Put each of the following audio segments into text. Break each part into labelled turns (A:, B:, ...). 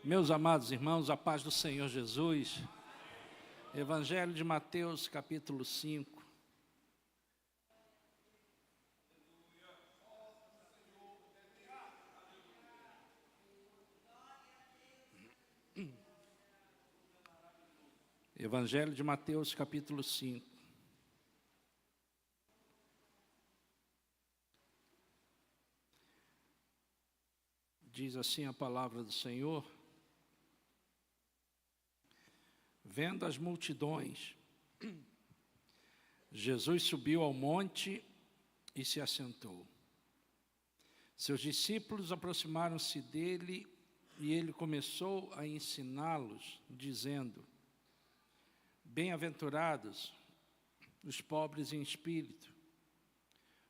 A: Meus amados irmãos, a paz do Senhor Jesus. Evangelho de Mateus, capítulo 5. Evangelho de Mateus, capítulo 5. Diz assim a palavra do Senhor: vendo as multidões, Jesus subiu ao monte e se assentou. Seus discípulos aproximaram-se dele e ele começou a ensiná-los, dizendo: bem-aventurados os pobres em espírito,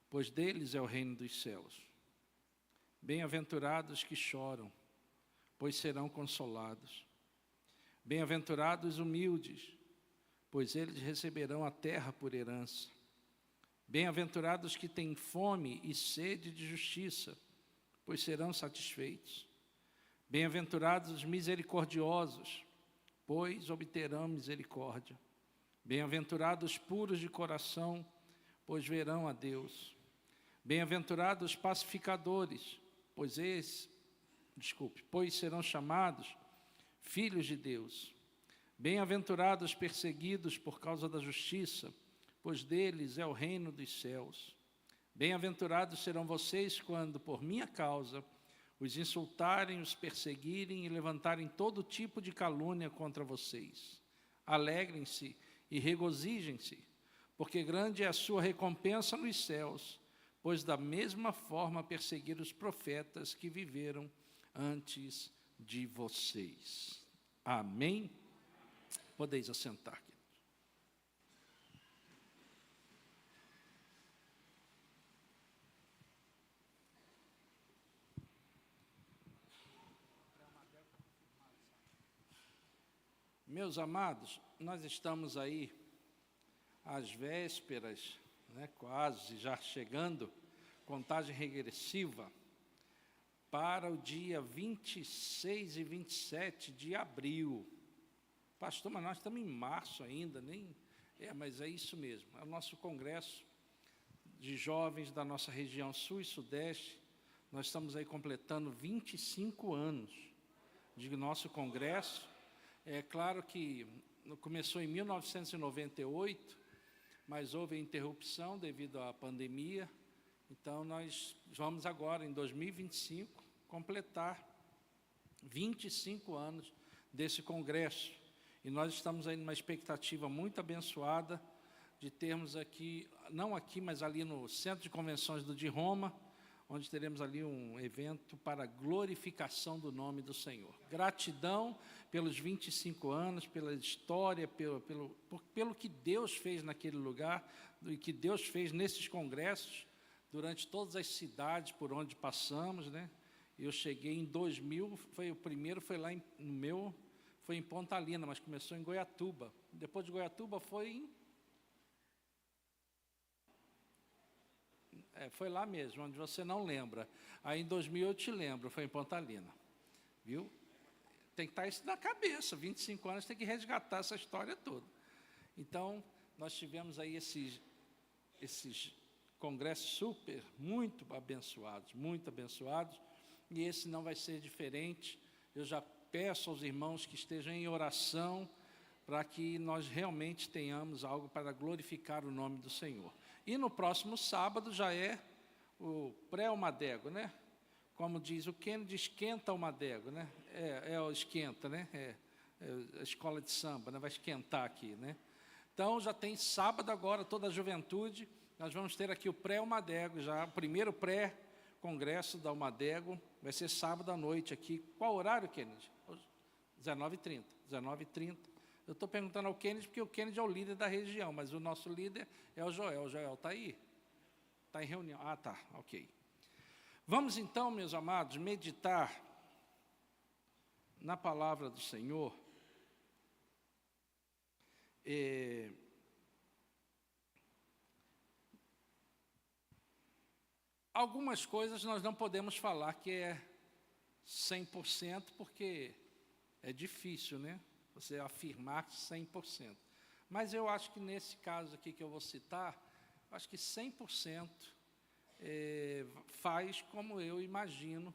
A: pois deles é o reino dos céus. Bem-aventurados que choram, pois serão consolados. Bem-aventurados os humildes, pois eles receberão a terra por herança. Bem-aventurados que têm fome e sede de justiça, pois serão satisfeitos. Bem-aventurados os misericordiosos, pois obterão misericórdia. Bem-aventurados os puros de coração, pois verão a Deus. Bem-aventurados os pacificadores, pois serão chamados filhos de Deus. Bem-aventurados os perseguidos por causa da justiça, pois deles é o reino dos céus. Bem-aventurados serão vocês quando, por minha causa, os insultarem, os perseguirem e levantarem todo tipo de calúnia contra vocês. Alegrem-se e regozijem-se, porque grande é a sua recompensa nos céus, pois da mesma forma perseguiram os profetas que viveram antes de vocês. Amém? Podeis assentar, queridos. Meus amados, nós estamos aí às vésperas, quase já chegando, contagem regressiva, para o dia 26 e 27 de abril. Pastor, mas nós estamos em março ainda, mas é isso mesmo. É o nosso congresso de jovens da nossa região sul e sudeste. Nós estamos aí completando 25 anos de nosso congresso. É claro que começou em 1998, mas houve interrupção devido à pandemia. Então, nós vamos agora, em 2025, completar 25 anos desse congresso. E nós estamos aí numa expectativa muito abençoada de termos aqui, não aqui, mas ali no Centro de Convenções de Roma, onde teremos ali um evento para a glorificação do nome do Senhor. Gratidão pelos 25 anos, pela história, pelo que Deus fez naquele lugar, e que Deus fez nesses congressos, durante todas as cidades por onde passamos, Eu cheguei em 2000, o primeiro foi lá foi em Pontalina, mas começou em Goiatuba. Depois de Goiatuba foi foi lá mesmo, onde você não lembra. Aí em 2000 eu te lembro, foi em Pontalina. Viu? Tem que estar isso na cabeça, 25 anos tem que resgatar essa história toda. Então, nós tivemos aí esses congressos muito abençoados, e esse não vai ser diferente. Eu já peço aos irmãos que estejam em oração, para que nós realmente tenhamos algo para glorificar o nome do Senhor. E no próximo sábado já é o pré-Almadego, Como diz o Kennedy, esquenta o Almadego, É o esquenta, É a escola de samba, vai esquentar aqui, Então, já tem sábado agora, toda a juventude, nós vamos ter aqui o pré-Almadego, já o primeiro pré-congresso da Almadego, vai ser sábado à noite aqui. Qual horário, Kennedy? 19h30. 19h30. Eu estou perguntando ao Kennedy, porque o Kennedy é o líder da região, mas o nosso líder é o Joel. O Joel está aí? Está em reunião. Ah, tá, ok. Vamos então, meus amados, meditar na palavra do Senhor. Algumas coisas nós não podemos falar que é 100%, porque É difícil, né? Você afirmar 100%. Mas eu acho que nesse caso aqui que eu vou citar, acho que 100% faz como eu imagino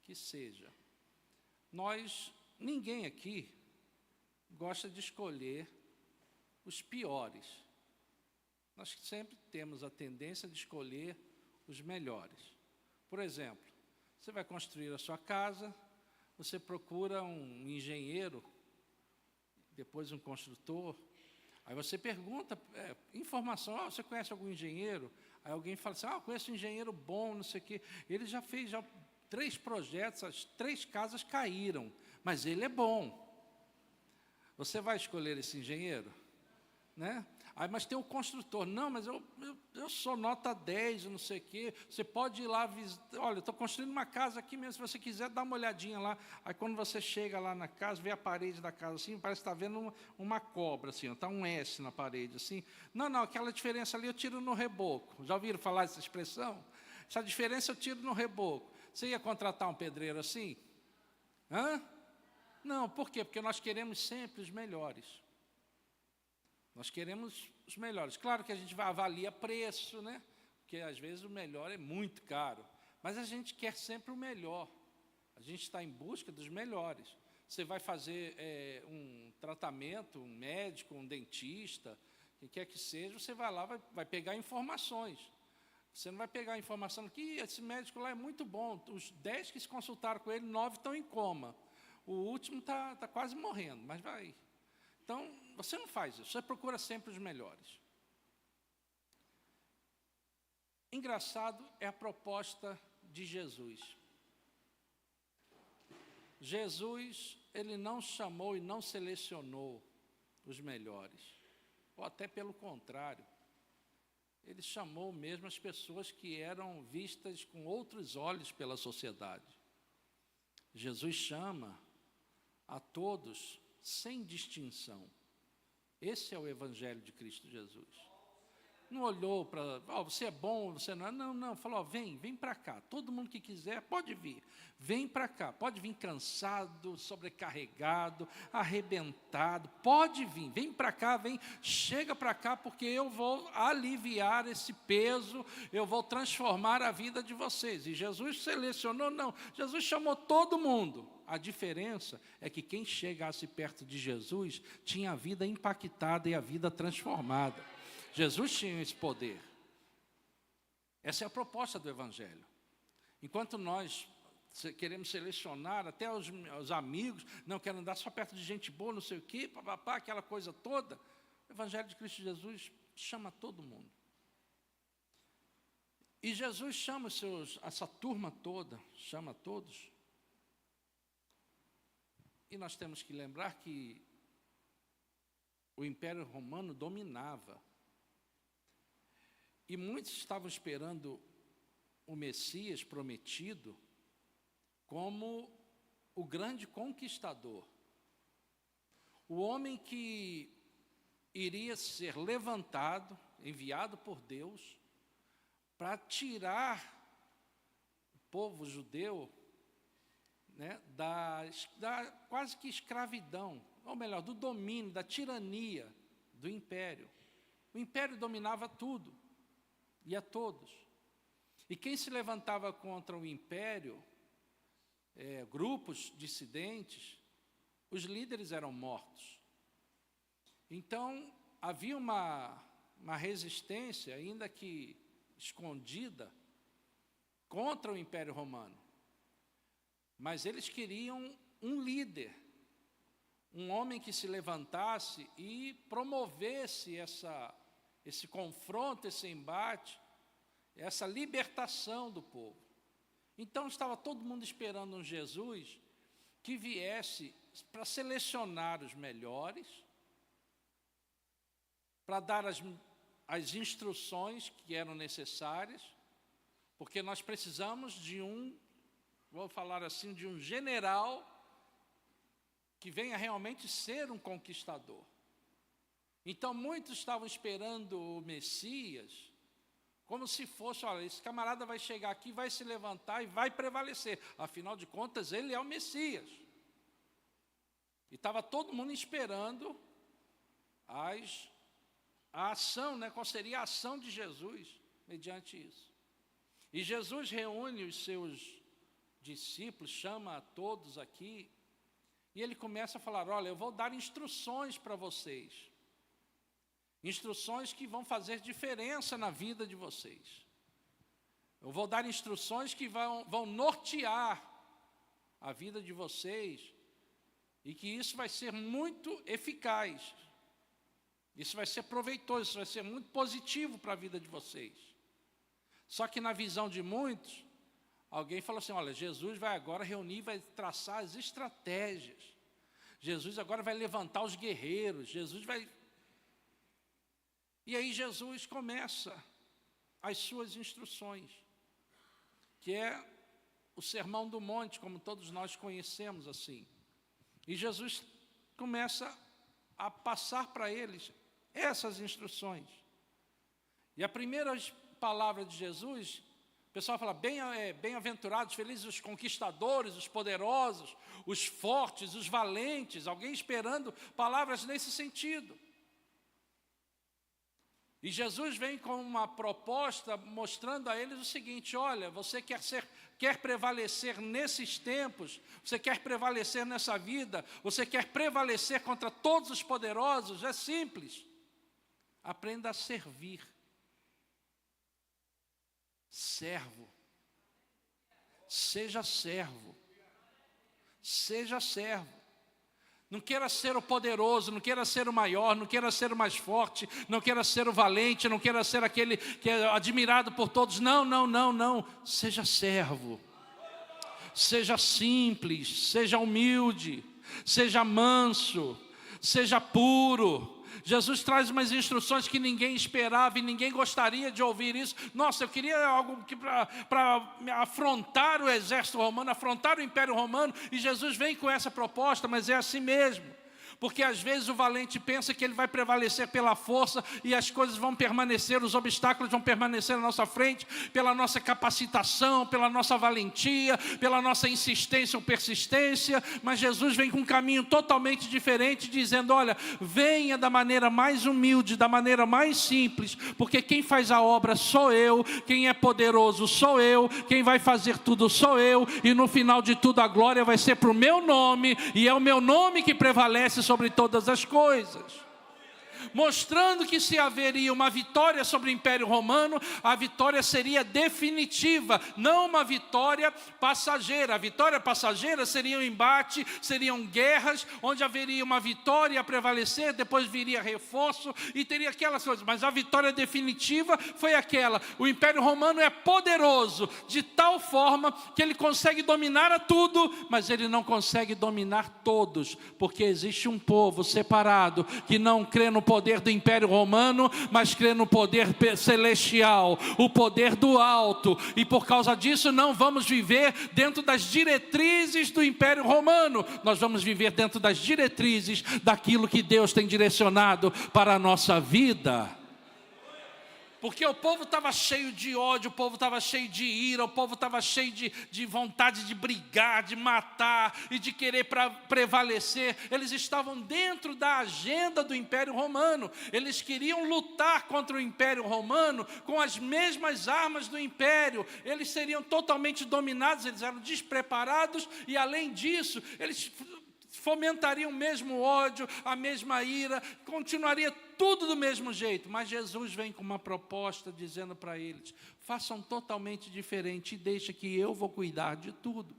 A: que seja. Ninguém aqui gosta de escolher os piores. Nós sempre temos a tendência de escolher os melhores. Por exemplo, você vai construir a sua casa, você procura um engenheiro, depois um construtor, aí você pergunta, informação, você conhece algum engenheiro? Aí alguém fala assim, eu conheço um engenheiro bom, não sei o quê. Ele já fez 3 projetos, as 3 casas caíram, mas ele é bom. Você vai escolher esse engenheiro? Né? Aí, mas tem o construtor. Não, mas eu sou nota 10, não sei o quê. Você pode ir lá visitar. Olha, eu estou construindo uma casa aqui mesmo, se você quiser, dá uma olhadinha lá. Aí, quando você chega lá na casa, vê a parede da casa assim, parece que está vendo uma cobra, assim, está um S na parede, assim. Não, aquela diferença ali eu tiro no reboco. Já ouviram falar essa expressão? Essa diferença eu tiro no reboco. Você ia contratar um pedreiro assim? Hã? Não, por quê? Porque nós queremos sempre os melhores. Nós queremos os melhores. Claro que a gente avalia preço, né? Porque às vezes o melhor é muito caro. Mas a gente quer sempre o melhor. A gente está em busca dos melhores. Você vai fazer um tratamento, um médico, um dentista, quem quer que seja, você vai lá, vai pegar informações. Você não vai pegar a informação que esse médico lá é muito bom. Os 10 que se consultaram com ele, 9 estão em coma. O último está quase morrendo, mas vai. Então, você não faz isso, você procura sempre os melhores. Engraçado é a proposta de Jesus. Jesus, ele não chamou e não selecionou os melhores, ou até pelo contrário. Ele chamou mesmo as pessoas que eram vistas com outros olhos pela sociedade. Jesus chama a todos sem distinção. Esse é o Evangelho de Cristo Jesus. Não olhou para, você é bom, você não é. Não, falou, vem para cá. Todo mundo que quiser pode vir. Vem para cá, pode vir cansado, sobrecarregado, arrebentado, pode vir, vem para cá, chega para cá, porque eu vou aliviar esse peso, eu vou transformar a vida de vocês. E Jesus selecionou? Não, Jesus chamou todo mundo. A diferença é que quem chegasse perto de Jesus tinha a vida impactada e a vida transformada. Jesus tinha esse poder. Essa é a proposta do Evangelho. Enquanto nós queremos selecionar até os amigos, não quero andar só perto de gente boa, não sei o quê, papapá, aquela coisa toda, o Evangelho de Cristo Jesus chama todo mundo. E Jesus chama essa turma toda, chama todos. E nós temos que lembrar que o Império Romano dominava. E muitos estavam esperando o Messias prometido como o grande conquistador. O homem que iria ser levantado, enviado por Deus, para tirar o povo judeu, né, da quase que escravidão, ou melhor, do domínio, da tirania do império. O império dominava tudo e a todos. E quem se levantava contra o império, grupos dissidentes, os líderes eram mortos. Então, havia uma resistência, ainda que escondida, contra o Império Romano. Mas eles queriam um líder, um homem que se levantasse e promovesse esse confronto, esse embate, essa libertação do povo. Então estava todo mundo esperando um Jesus que viesse para selecionar os melhores, para dar as instruções que eram necessárias, porque nós precisamos vou falar assim, de um general que venha realmente ser um conquistador. Então muitos estavam esperando o Messias como se fosse, olha, esse camarada vai chegar aqui, vai se levantar e vai prevalecer. Afinal de contas, ele é o Messias. E estava todo mundo esperando a ação, né? Qual seria a ação de Jesus mediante isso. E Jesus reúne os seus discípulos, chama a todos aqui, e ele começa a falar: olha, eu vou dar instruções para vocês. Instruções que vão fazer diferença na vida de vocês. Eu vou dar instruções que vão nortear a vida de vocês, e que isso vai ser muito eficaz. Isso vai ser proveitoso, isso vai ser muito positivo para a vida de vocês. Só que na visão de muitos, alguém falou assim: olha, Jesus vai agora reunir, vai traçar as estratégias. Jesus agora vai levantar os guerreiros, Jesus vai... E aí Jesus começa as suas instruções, que é o Sermão do Monte, como todos nós conhecemos assim. E Jesus começa a passar para eles essas instruções. E a primeira palavra de Jesus, o pessoal fala: bem-aventurados, felizes os conquistadores, os poderosos, os fortes, os valentes. Alguém esperando palavras nesse sentido. E Jesus vem com uma proposta mostrando a eles o seguinte: olha, você quer prevalecer nesses tempos, você quer prevalecer nessa vida, você quer prevalecer contra todos os poderosos, é simples. Aprenda a servir. Servo. Seja servo. Seja servo. Não queira ser o poderoso, não queira ser o maior, não queira ser o mais forte, não queira ser o valente, não queira ser aquele que é admirado por todos. Não, não, não, não. Seja servo. Seja simples, seja humilde, seja manso, seja puro. Jesus traz umas instruções que ninguém esperava e ninguém gostaria de ouvir isso. Nossa, eu queria algo para afrontar o exército romano, afrontar o Império Romano, e Jesus vem com essa proposta, mas é assim mesmo. Porque às vezes o valente pensa que ele vai prevalecer pela força e as coisas vão permanecer, os obstáculos vão permanecer na nossa frente, pela nossa capacitação, pela nossa valentia, pela nossa insistência ou persistência. Mas Jesus vem com um caminho totalmente diferente, dizendo: olha, venha da maneira mais humilde, da maneira mais simples, porque quem faz a obra sou eu, quem é poderoso sou eu, quem vai fazer tudo sou eu, e no final de tudo a glória vai ser para o meu nome, e é o meu nome que prevalece sobre todas as coisas. Mostrando que se haveria uma vitória sobre o Império Romano, a vitória seria definitiva, não uma vitória passageira. A vitória passageira seria um embate, seriam guerras, onde haveria uma vitória a prevalecer, depois viria reforço e teria aquelas coisas. Mas a vitória definitiva foi aquela: o Império Romano é poderoso, de tal forma que ele consegue dominar a tudo, mas ele não consegue dominar todos, porque existe um povo separado que não crê no poder do Império Romano, mas crê no poder celestial, o poder do alto, e por causa disso não vamos viver dentro das diretrizes do Império Romano, nós vamos viver dentro das diretrizes daquilo que Deus tem direcionado para a nossa vida. Porque o povo estava cheio de ódio, o povo estava cheio de ira, o povo estava cheio de vontade de brigar, de matar e de querer prevalecer. Eles estavam dentro da agenda do Império Romano. Eles queriam lutar contra o Império Romano com as mesmas armas do Império. Eles seriam totalmente dominados, eles eram despreparados e, além disso, eles fomentariam o mesmo ódio, a mesma ira, continuaria tudo do mesmo jeito. Mas Jesus vem com uma proposta dizendo para eles: façam totalmente diferente e deixa que eu vou cuidar de tudo.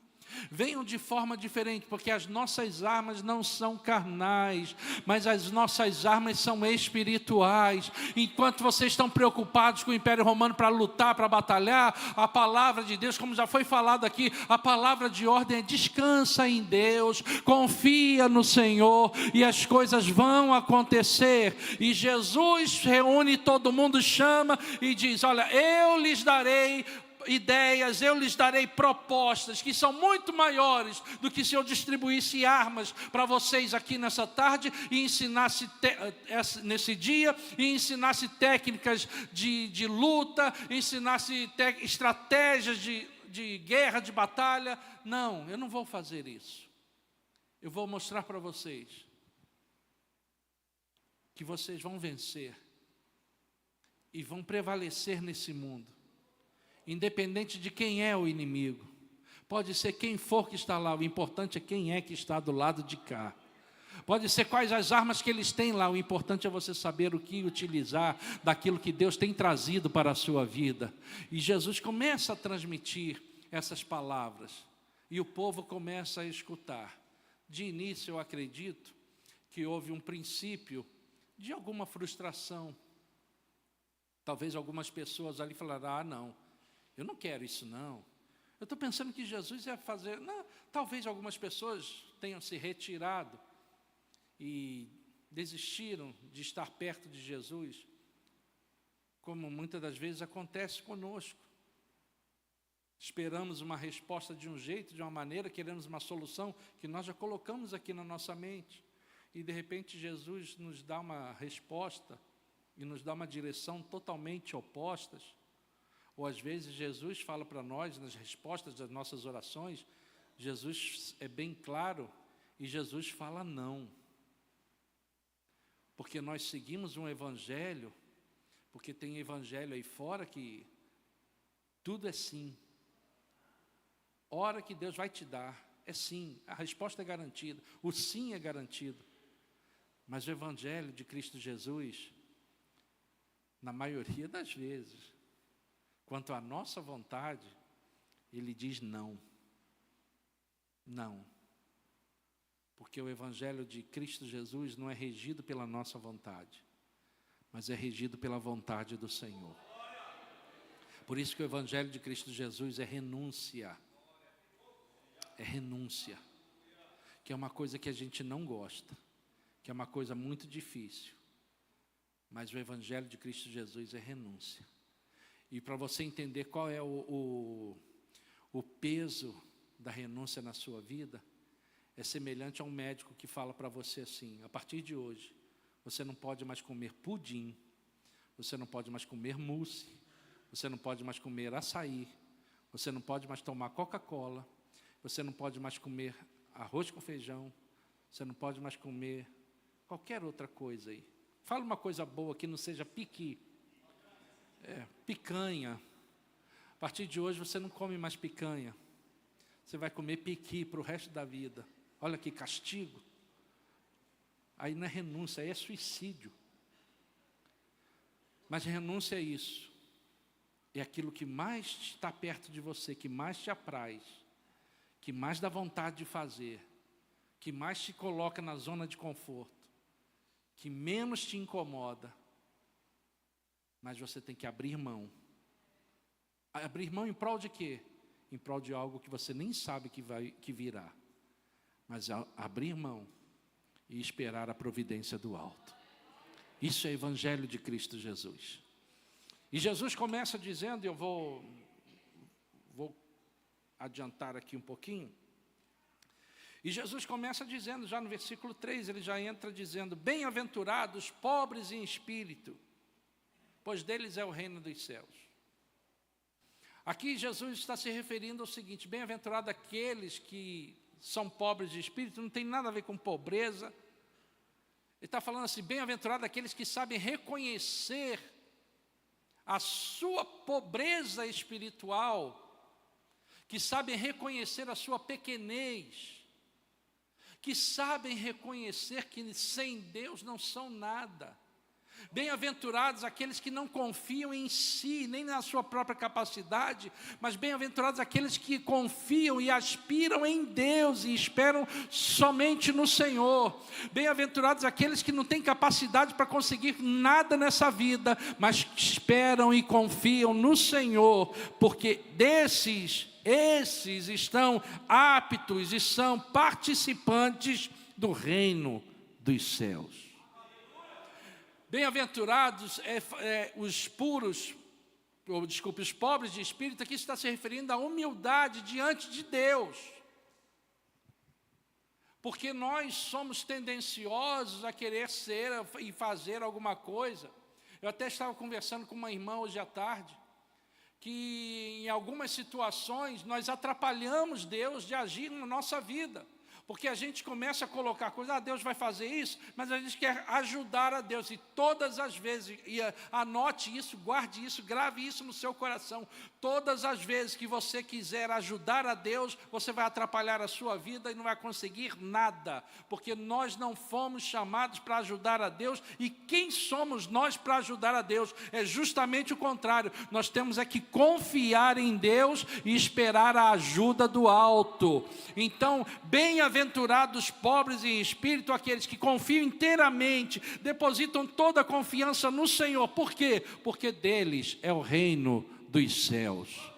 A: Venham de forma diferente, porque as nossas armas não são carnais, mas as nossas armas são espirituais. Enquanto vocês estão preocupados com o Império Romano para lutar, para batalhar, a palavra de Deus, como já foi falado aqui, a palavra de ordem é: descansa em Deus, confia no Senhor e as coisas vão acontecer. E Jesus reúne todo mundo, chama e diz: olha, eu lhes darei ideias, eu lhes darei propostas que são muito maiores do que se eu distribuísse armas para vocês aqui nessa tarde e ensinasse nesse dia, e ensinasse técnicas de luta, ensinasse estratégias de guerra, de batalha. Não, eu não vou fazer isso. eu vou mostrar para vocês que vocês vão vencer e vão prevalecer nesse mundo, independente de quem é o inimigo. Pode ser quem for que está lá, o importante é quem é que está do lado de cá. Pode ser quais as armas que eles têm lá, o importante é você saber o que utilizar daquilo que Deus tem trazido para a sua vida. E Jesus começa a transmitir essas palavras, e o povo começa a escutar. De início, eu acredito que houve um princípio de alguma frustração. Talvez algumas pessoas ali falaram, não, eu não quero isso não. Eu estou pensando que Jesus ia fazer... Não, talvez algumas pessoas tenham se retirado e desistiram de estar perto de Jesus, como muitas das vezes acontece conosco. Esperamos uma resposta de um jeito, de uma maneira, queremos uma solução que nós já colocamos aqui na nossa mente. E de repente Jesus nos dá uma resposta e nos dá uma direção totalmente opostas. Ou às vezes Jesus fala para nós, nas respostas das nossas orações, Jesus é bem claro e Jesus fala não. Porque nós seguimos um evangelho, porque tem evangelho aí fora que tudo é sim. Hora que Deus vai te dar, é sim, a resposta é garantida, o sim é garantido. Mas o evangelho de Cristo Jesus, na maioria das vezes, quanto à nossa vontade, ele diz não. Não. Porque o evangelho de Cristo Jesus não é regido pela nossa vontade, mas é regido pela vontade do Senhor. Por isso que o evangelho de Cristo Jesus é renúncia. É renúncia, que é uma coisa que a gente não gosta, que é uma coisa muito difícil. Mas o evangelho de Cristo Jesus é renúncia. E para você entender qual é o peso da renúncia na sua vida, é semelhante a um médico que fala para você assim, a partir de hoje, você não pode mais comer pudim, você não pode mais comer mousse, você não pode mais comer açaí, você não pode mais tomar Coca-Cola, você não pode mais comer arroz com feijão, você não pode mais comer qualquer outra coisa aí. Fala uma coisa boa que não seja picanha. A partir de hoje você não come mais picanha, você vai comer piqui para o resto da vida. Olha que castigo. Aí não é renúncia, aí é suicídio. Mas renúncia é isso. É aquilo que mais está perto de você, que mais te apraz, que mais dá vontade de fazer, que mais te coloca na zona de conforto, que menos te incomoda, mas você tem que abrir mão. Abrir mão em prol de quê? Em prol de algo que você nem sabe que virá, mas abrir mão e esperar a providência do alto. Isso é evangelho de Cristo Jesus. E Jesus começa dizendo, eu vou adiantar aqui um pouquinho. E Jesus começa dizendo, já no versículo 3, ele já entra dizendo, bem-aventurados pobres em espírito, pois deles é o reino dos céus. Aqui Jesus está se referindo ao seguinte, bem-aventurado aqueles que são pobres de espírito, não tem nada a ver com pobreza. Ele está falando assim, bem-aventurado aqueles que sabem reconhecer a sua pobreza espiritual, que sabem reconhecer a sua pequenez, que sabem reconhecer que sem Deus não são nada. Bem-aventurados aqueles que não confiam em si, nem na sua própria capacidade, mas bem-aventurados aqueles que confiam e aspiram em Deus e esperam somente no Senhor. Bem-aventurados aqueles que não têm capacidade para conseguir nada nessa vida, mas esperam e confiam no Senhor, porque esses estão aptos e são participantes do reino dos céus. Bem-aventurados os pobres de espírito, aqui está se referindo à humildade diante de Deus. Porque nós somos tendenciosos a querer ser e fazer alguma coisa. Eu até estava conversando com uma irmã hoje à tarde, que em algumas situações nós atrapalhamos Deus de agir na nossa vida. Porque a gente começa a colocar coisas, Deus vai fazer isso, mas a gente quer ajudar a Deus. E todas as vezes, anote isso, guarde isso, grave isso no seu coração. Todas as vezes que você quiser ajudar a Deus, você vai atrapalhar a sua vida e não vai conseguir nada. Porque nós não fomos chamados para ajudar a Deus. E quem somos nós para ajudar a Deus? É justamente o contrário. Nós temos é que confiar em Deus e esperar a ajuda do alto. Então, bem-aventurados pobres em espírito, aqueles que confiam inteiramente, depositam toda a confiança no Senhor. Por quê? Porque deles é o reino dos céus.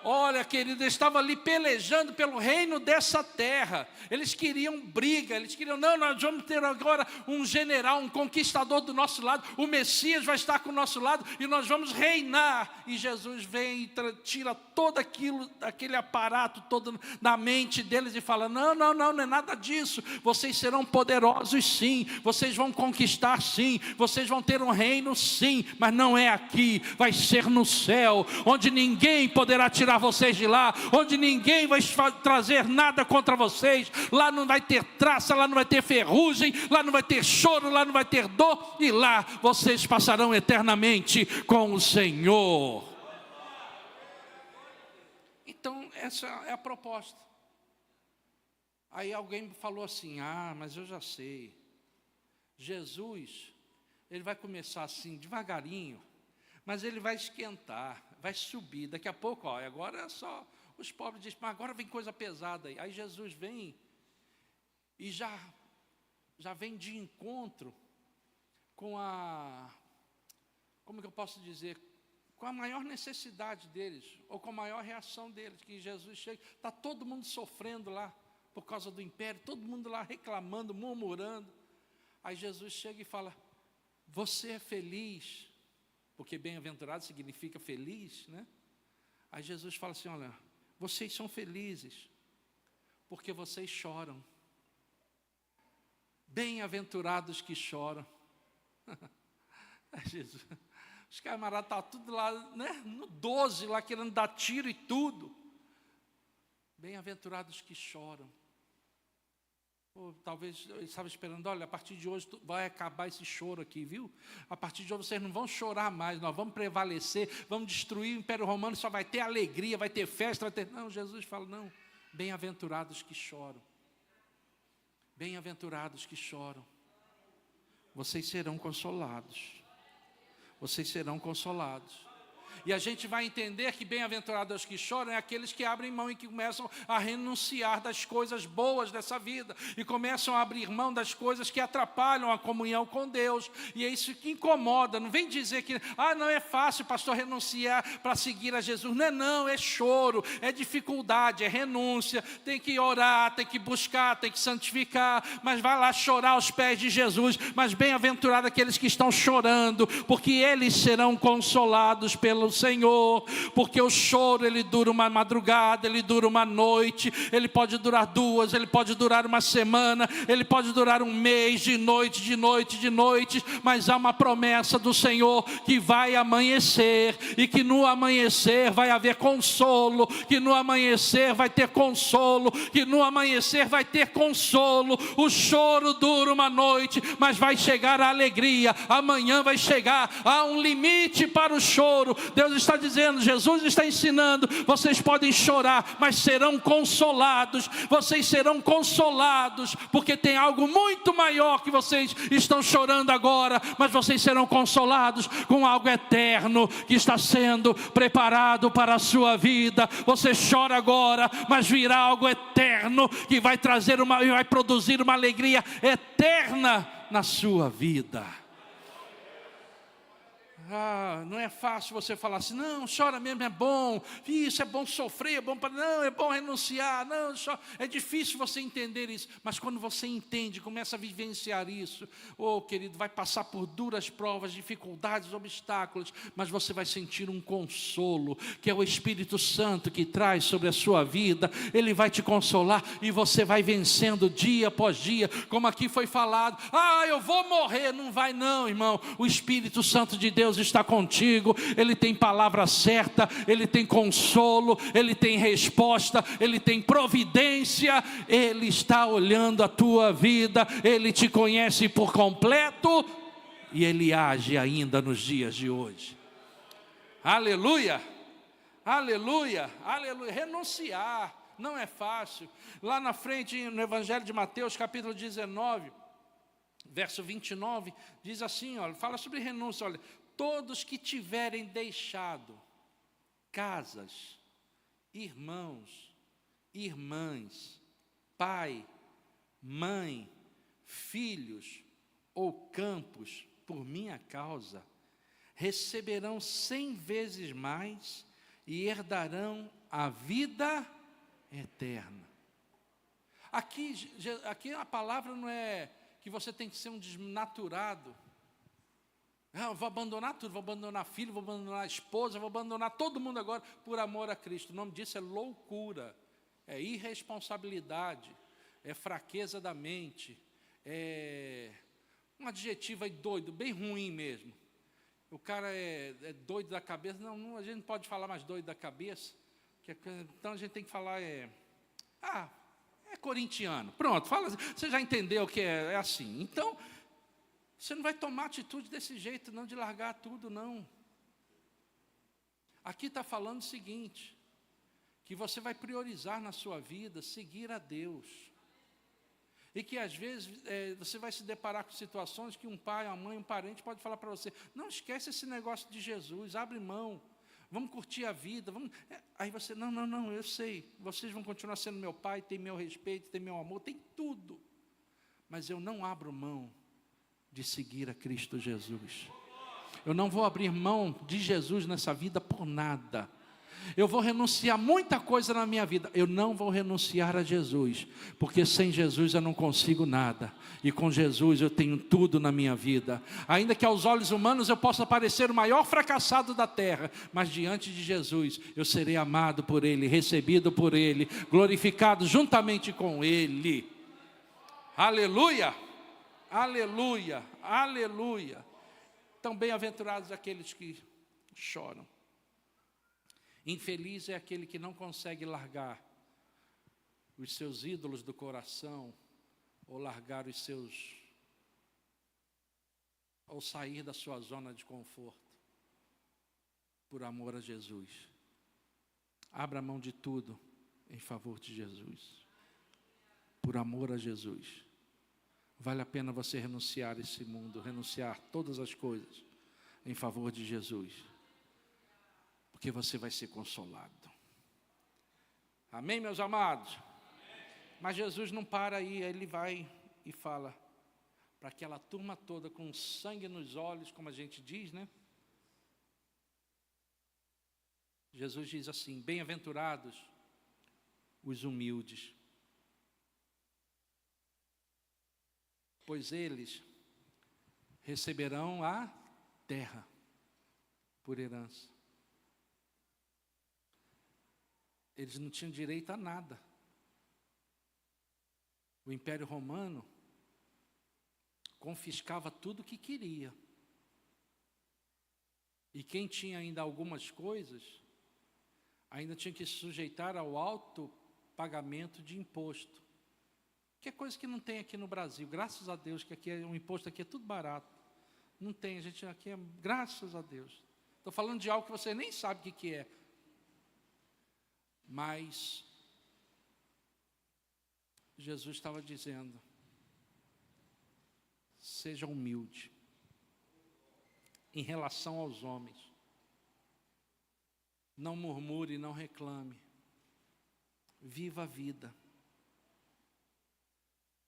A: Olha, querido, eles estavam ali pelejando pelo reino dessa terra. Eles queriam briga, eles queriam, não, nós vamos ter agora um general, um conquistador do nosso lado. O Messias vai estar com o nosso lado e nós vamos reinar. E Jesus vem e tira todo aquele aparato todo da mente deles e fala, não é nada disso. Vocês serão poderosos sim, vocês vão conquistar sim, vocês vão ter um reino sim, mas não é aqui, vai ser no céu, onde ninguém poderá tirar vocês de lá, onde ninguém vai trazer nada contra vocês. Lá não vai ter traça, lá não vai ter ferrugem, lá não vai ter choro, lá não vai ter dor, e lá vocês passarão eternamente com o Senhor. Então essa é a proposta. Aí alguém falou assim, mas eu já sei, Jesus, ele vai começar assim devagarinho, mas ele vai esquentar, vai subir, daqui a pouco, agora é só, os pobres dizem, mas agora vem coisa pesada aí. Aí Jesus vem e já vem de encontro com como que eu posso dizer, com a maior necessidade deles, ou com a maior reação deles, que Jesus chega, está todo mundo sofrendo lá, por causa do império, todo mundo lá reclamando, murmurando. Aí Jesus chega e fala, você é feliz, porque bem-aventurado significa feliz, né? Aí Jesus fala assim, olha, vocês são felizes, porque vocês choram. Bem-aventurados que choram. Jesus, os camaradas estavam tudo lá, né? No 12, lá querendo dar tiro e tudo. Bem-aventurados que choram. Talvez eu estava esperando, olha, a partir de hoje vai acabar esse choro aqui, viu? A partir de hoje vocês não vão chorar mais, nós vamos prevalecer, vamos destruir o Império Romano, só vai ter alegria, vai ter festa, vai ter... Não, Jesus fala, não, bem-aventurados que choram. Bem-aventurados que choram. Vocês serão consolados. Vocês serão consolados. E a gente vai entender que bem-aventurados que choram é aqueles que abrem mão e que começam a renunciar das coisas boas dessa vida. E começam a abrir mão das coisas que atrapalham a comunhão com Deus. E é isso que incomoda. Não vem dizer que, não é fácil, pastor, renunciar para seguir a Jesus. Não, é choro, é dificuldade, é renúncia. Tem que orar, tem que buscar, tem que santificar. Mas vai lá chorar aos pés de Jesus. Mas bem-aventurado aqueles que estão chorando, porque eles serão consolados pelo Senhor, porque o choro ele dura uma madrugada, ele dura uma noite, ele pode durar 2, ele pode durar uma semana, ele pode durar um mês, de noite, mas há uma promessa do Senhor que vai amanhecer, e que no amanhecer vai haver consolo, que no amanhecer vai ter consolo, que no amanhecer vai ter consolo. O choro dura uma noite, mas vai chegar a alegria, amanhã vai chegar, há um limite para o choro. Deus está dizendo, Jesus está ensinando, vocês podem chorar, mas serão consolados. Vocês serão consolados, porque tem algo muito maior que vocês estão chorando agora, mas vocês serão consolados com algo eterno que está sendo preparado para a sua vida. Você chora agora, mas virá algo eterno que vai produzir uma alegria eterna na sua vida. Não é fácil você falar assim, não, chora mesmo, é bom, isso é bom sofrer, é bom não, é bom renunciar, não, é difícil você entender isso, mas quando você entende, começa a vivenciar isso, querido, vai passar por duras provas, dificuldades, obstáculos, mas você vai sentir um consolo, que é o Espírito Santo que traz sobre a sua vida. Ele vai te consolar e você vai vencendo dia após dia, como aqui foi falado, eu vou morrer. Não vai não, irmão. O Espírito Santo de Deus Deus está contigo, Ele tem palavra certa, Ele tem consolo, Ele tem resposta, Ele tem providência, Ele está olhando a tua vida, Ele te conhece por completo e Ele age ainda nos dias de hoje. Aleluia, aleluia, aleluia. Renunciar não é fácil. Lá na frente, no Evangelho de Mateus, capítulo 19, verso 29, diz assim, olha, fala sobre renúncia, olha, todos que tiverem deixado casas, irmãos, irmãs, pai, mãe, filhos ou campos, por minha causa, receberão 100 vezes mais e herdarão a vida eterna. Aqui a palavra não é que você tem que ser um desnaturado. Eu vou abandonar tudo, vou abandonar filho, vou abandonar esposa, vou abandonar todo mundo agora por amor a Cristo. O nome disso é loucura, é irresponsabilidade, é fraqueza da mente, é um adjetivo aí doido, bem ruim mesmo. O cara é doido da cabeça. Não, a gente não pode falar mais doido da cabeça. Então a gente tem que falar é corintiano. Pronto, fala, você já entendeu que é assim. Então, você não vai tomar atitude desse jeito, não, de largar tudo, não. Aqui está falando o seguinte, que você vai priorizar na sua vida seguir a Deus. E que às vezes você vai se deparar com situações que um pai, uma mãe, um parente pode falar para você, não esquece esse negócio de Jesus, abre mão, vamos curtir a vida, vamos. Aí você, não, eu sei, vocês vão continuar sendo meu pai, tem meu respeito, tem meu amor, tem tudo. Mas eu não abro mão de seguir a Cristo Jesus. Eu não vou abrir mão de Jesus nessa vida por nada. Eu vou renunciar muita coisa na minha vida. Eu não vou renunciar a Jesus, porque sem Jesus eu não consigo nada. E com Jesus eu tenho tudo na minha vida. Ainda que aos olhos humanos eu possa parecer o maior fracassado da terra, mas diante de Jesus eu serei amado por Ele, recebido por Ele, glorificado juntamente com Ele. Aleluia, aleluia, aleluia. Então bem-aventurados aqueles que choram. Infeliz é aquele que não consegue largar os seus ídolos do coração, ou largar os seus, ou sair da sua zona de conforto, por amor a Jesus. Abra mão de tudo em favor de Jesus, por amor a Jesus. Vale a pena você renunciar a esse mundo, renunciar todas as coisas em favor de Jesus. Porque você vai ser consolado. Amém, meus amados? Amém. Mas Jesus não para aí, Ele vai e fala para aquela turma toda com sangue nos olhos, como a gente diz, né? Jesus diz assim, bem-aventurados os humildes, pois eles receberão a terra por herança. Eles não tinham direito a nada. O Império Romano confiscava tudo o que queria. E quem tinha ainda algumas coisas, ainda tinha que se sujeitar ao alto pagamento de imposto. Que é coisa que não tem aqui no Brasil. Graças a Deus que aqui o imposto aqui é tudo barato. Não tem, a gente aqui é, graças a Deus. Estou falando de algo que você nem sabe o que é. Mas Jesus estava dizendo, seja humilde em relação aos homens. Não murmure, não reclame. Viva a vida.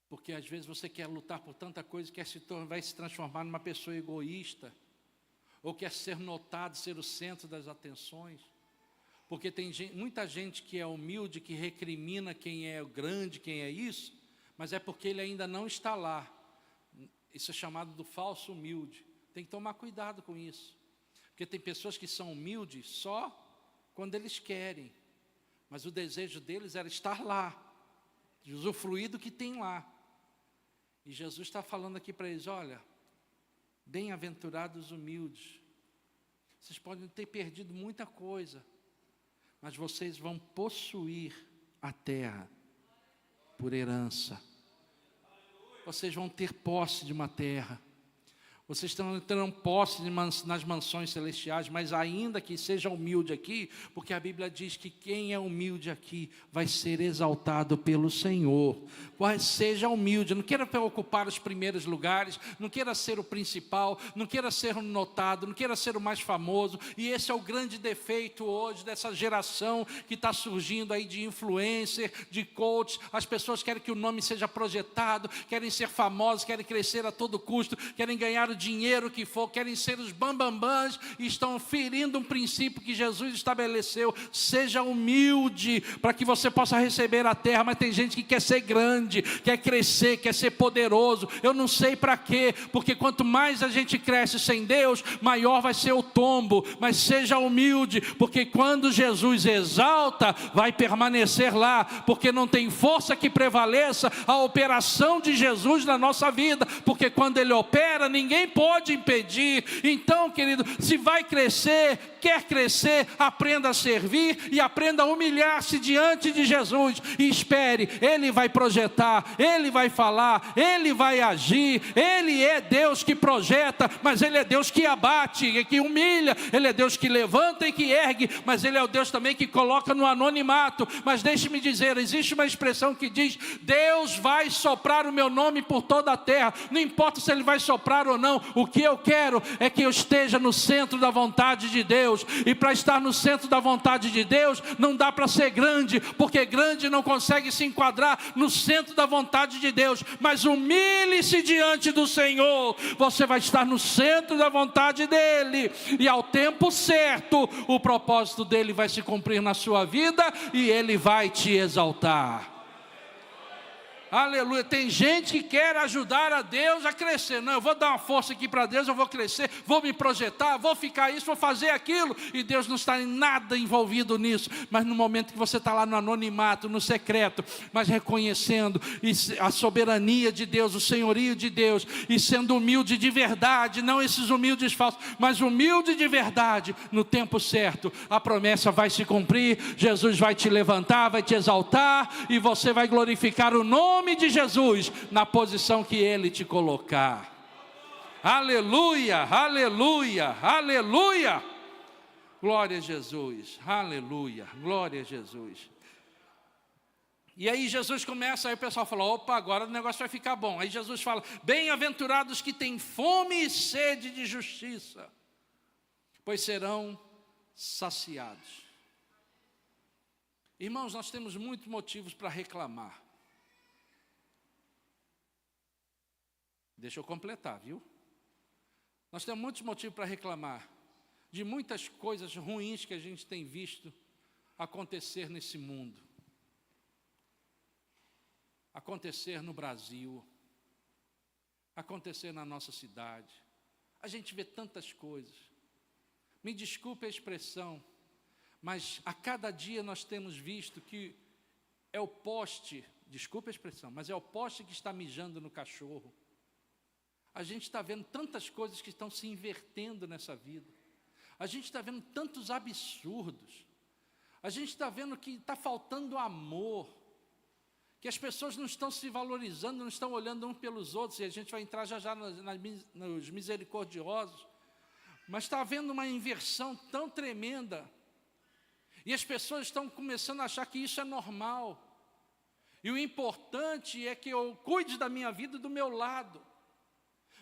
A: Porque às vezes você quer lutar por tanta coisa, vai se transformar numa pessoa egoísta, ou quer ser notado, ser o centro das atenções. Porque tem muita gente que é humilde, que recrimina quem é grande, quem é isso, mas é porque ele ainda não está lá. Isso é chamado do falso humilde. Tem que tomar cuidado com isso. Porque tem pessoas que são humildes só quando eles querem. Mas o desejo deles era estar lá, de usufruir do que tem lá. E Jesus está falando aqui para eles, olha, bem-aventurados os humildes, Vocês podem ter perdido muita coisa, mas vocês vão possuir a terra por herança. Vocês vão ter posse de uma terra. Vocês terão posse nas mansões celestiais, mas ainda que seja humilde aqui, porque a Bíblia diz que quem é humilde aqui vai ser exaltado pelo Senhor. Seja humilde, não queira ocupar os primeiros lugares, não queira ser o principal, não queira ser o notado, não queira ser o mais famoso. E esse é o grande defeito hoje dessa geração que está surgindo aí de influencer, de coach. As pessoas querem que o nome seja projetado, querem ser famosos, querem crescer a todo custo, querem ganhar o dinheiro que for, querem ser os bambambãs e estão ferindo um princípio que Jesus estabeleceu. Seja humilde para que você possa receber a terra. Mas tem gente que quer ser grande, quer crescer, quer ser poderoso. Eu não sei para quê, porque quanto mais a gente cresce sem Deus, maior vai ser o tombo. Mas seja humilde, porque quando Jesus exalta, vai permanecer lá, porque não tem força que prevaleça a operação de Jesus na nossa vida, porque quando Ele opera, ninguém pode impedir. Então, querido, se vai crescer, quer crescer, aprenda a servir e aprenda a humilhar-se diante de Jesus e espere. Ele vai projetar, Ele vai falar, Ele vai agir. Ele é Deus que projeta, mas Ele é Deus que abate e que humilha. Ele é Deus que levanta e que ergue, mas Ele é o Deus também que coloca no anonimato. Mas deixe-me dizer, existe uma expressão que diz: Deus vai soprar o meu nome por toda a terra. Não importa se Ele vai soprar ou não, o que eu quero é que eu esteja no centro da vontade de Deus. E para estar no centro da vontade de Deus, não dá para ser grande, porque grande não consegue se enquadrar no centro da vontade de Deus. Mas humilhe-se diante do Senhor, você vai estar no centro da vontade dEle, e ao tempo certo, o propósito dEle vai se cumprir na sua vida, e Ele vai te exaltar. Aleluia. Tem gente que quer ajudar a Deus a crescer. Não, eu vou dar uma força aqui para Deus, eu vou crescer, vou me projetar, vou ficar isso, vou fazer aquilo. E Deus não está em nada envolvido nisso. Mas no momento que você está lá no anonimato, no secreto, mas reconhecendo a soberania de Deus, o senhorio de Deus, e sendo humilde de verdade, não esses humildes falsos, mas humilde de verdade, no tempo certo, a promessa vai se cumprir. Jesus vai te levantar, vai te exaltar, e você vai glorificar o nome de Jesus na posição que Ele te colocar. Aleluia, aleluia, aleluia. Glória a Jesus, aleluia, glória a Jesus. E aí Jesus começa, aí o pessoal fala: opa, agora o negócio vai ficar bom. Aí Jesus fala: bem-aventurados que têm fome e sede de justiça, pois serão saciados. Irmãos, nós temos muitos motivos para reclamar. Deixa eu completar, viu? Nós temos muitos motivos para reclamar de muitas coisas ruins que a gente tem visto acontecer nesse mundo, acontecer no Brasil, acontecer na nossa cidade. A gente vê tantas coisas. Me desculpe a expressão, mas a cada dia nós temos visto que é o poste, desculpe a expressão, mas é o poste que está mijando no cachorro. A gente está vendo tantas coisas que estão se invertendo nessa vida. A gente está vendo tantos absurdos. A gente está vendo que está faltando amor. Que as pessoas não estão se valorizando, não estão olhando uns pelos outros. E a gente vai entrar já nos misericordiosos. Mas está havendo uma inversão tão tremenda. E as pessoas estão começando a achar que isso é normal. E o importante é que eu cuide da minha vida do meu lado.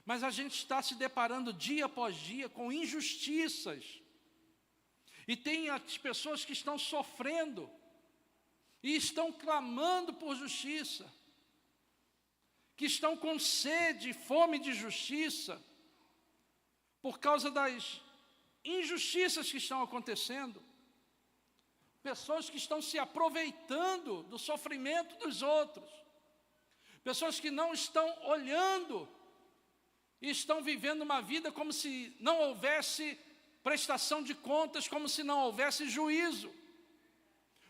A: Mas a gente está se deparando dia após dia com injustiças. E tem as pessoas que estão sofrendo e estão clamando por justiça, que estão com sede, fome de justiça, por causa das injustiças que estão acontecendo. Pessoas que estão se aproveitando do sofrimento dos outros. Pessoas que não estão olhando e estão vivendo uma vida como se não houvesse prestação de contas, como se não houvesse juízo.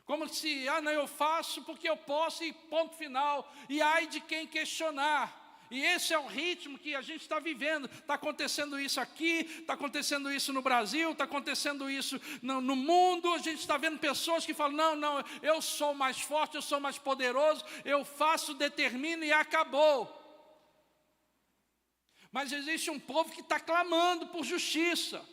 A: Como se, não, eu faço porque eu posso e ponto final. E ai de quem questionar. E esse é o ritmo que a gente está vivendo. Está acontecendo isso aqui, está acontecendo isso no Brasil, está acontecendo isso no mundo. A gente está vendo pessoas que falam, não, eu sou mais forte, eu sou mais poderoso, eu faço, determino e acabou. Mas existe um povo que está clamando por justiça.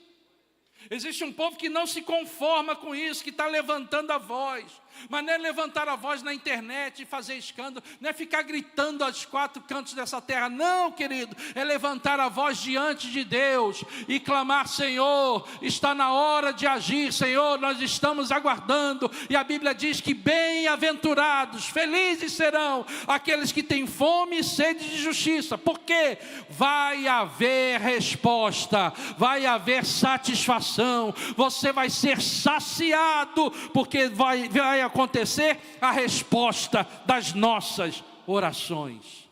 A: Existe um povo que não se conforma com isso, que está levantando a voz. Mas não é levantar a voz na internet e fazer escândalo, não é ficar gritando aos quatro cantos dessa terra. Não, querido, é levantar a voz diante de Deus e clamar, Senhor, está na hora de agir, Senhor, nós estamos aguardando. E a Bíblia diz que bem-aventurados, felizes serão aqueles que têm fome e sede de justiça. Porque vai haver resposta, vai haver satisfação, você vai ser saciado, porque vai acontecer a resposta das nossas orações.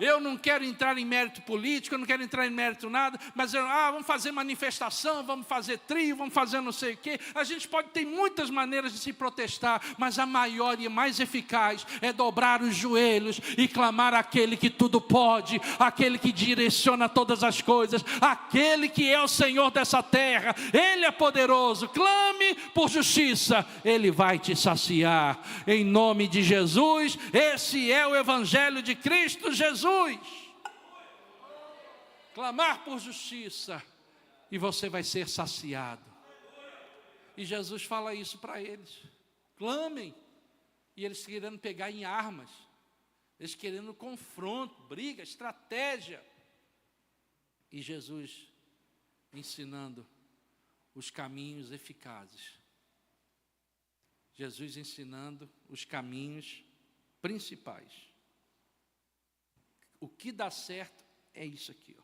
A: Eu não quero entrar em mérito político, eu não quero entrar em mérito nada, mas vamos fazer manifestação, vamos fazer trio, vamos fazer não sei o quê. A gente pode ter muitas maneiras de se protestar, mas a maior e mais eficaz é dobrar os joelhos e clamar àquele que tudo pode, aquele que direciona todas as coisas, aquele que é o Senhor dessa terra. Ele é poderoso, clame por justiça, Ele vai te saciar. Em nome de Jesus, esse é o Evangelho de Cristo Jesus. Clamar por justiça e você vai ser saciado. E Jesus fala isso para eles: clamem. E eles querendo pegar em armas, eles querendo confronto, briga, estratégia. E Jesus ensinando os caminhos eficazes. Jesus ensinando os caminhos principais. O que dá certo é isso aqui, ó.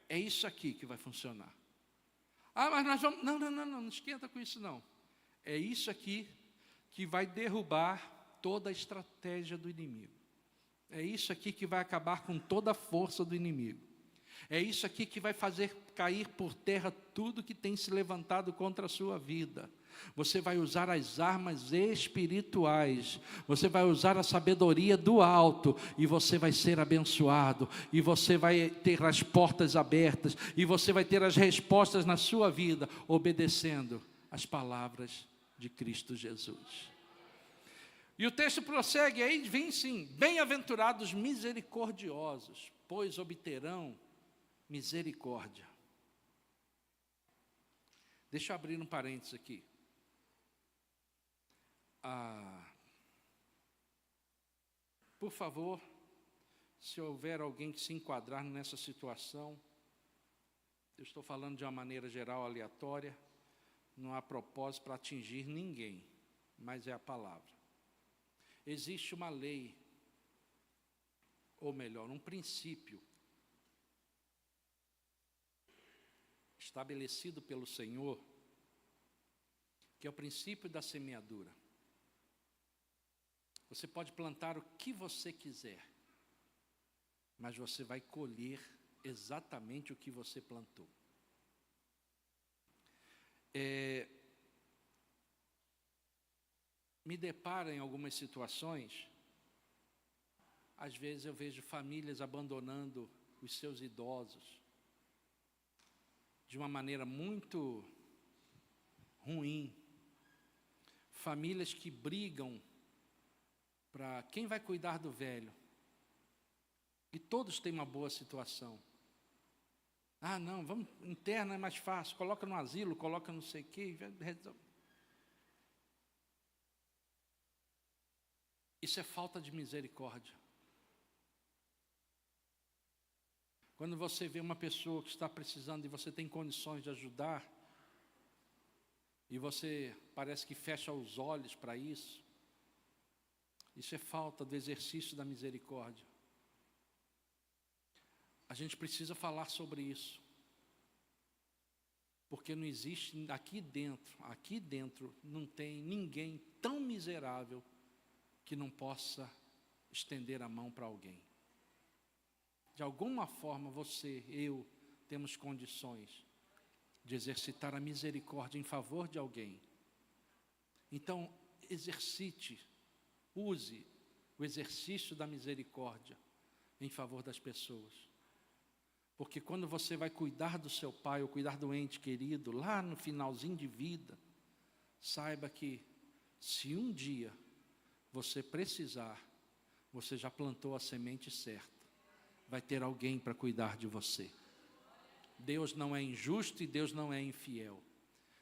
A: É isso aqui que vai funcionar. Mas nós vamos... Não esquenta com isso não. É isso aqui que vai derrubar toda a estratégia do inimigo. É isso aqui que vai acabar com toda a força do inimigo. É isso aqui que vai fazer cair por terra tudo que tem se levantado contra a sua vida. Você vai usar as armas espirituais, você vai usar a sabedoria do alto, e você vai ser abençoado, e você vai ter as portas abertas, e você vai ter as respostas na sua vida, obedecendo as palavras de Cristo Jesus. E o texto prossegue, aí vem sim: bem-aventurados misericordiosos, pois obterão misericórdia. Deixa eu abrir um parênteses aqui. Por favor, se houver alguém que se enquadrar nessa situação, eu estou falando de uma maneira geral, aleatória, não há propósito para atingir ninguém, mas é a palavra. Existe uma lei, ou melhor, um princípio estabelecido pelo Senhor, que é o princípio da semeadura. Você pode plantar o que você quiser, mas você vai colher exatamente o que você plantou. Me deparo em algumas situações, às vezes eu vejo famílias abandonando os seus idosos de uma maneira muito ruim. Famílias que brigam para quem vai cuidar do velho. E todos têm uma boa situação. Não, vamos, interna é mais fácil, coloca no asilo, coloca não sei o quê. Isso é falta de misericórdia. Quando você vê uma pessoa que está precisando e você tem condições de ajudar, e você parece que fecha os olhos para isso, isso é falta do exercício da misericórdia. A gente precisa falar sobre isso, porque não existe aqui dentro não tem ninguém tão miserável que não possa estender a mão para alguém. De alguma forma você, eu, temos condições de exercitar a misericórdia em favor de alguém. Então, exercite, use o exercício da misericórdia em favor das pessoas. Porque quando você vai cuidar do seu pai ou cuidar do ente querido, lá no finalzinho de vida, saiba que se um dia você precisar, você já plantou a semente certa. Vai ter alguém para cuidar de você. Deus não é injusto e Deus não é infiel.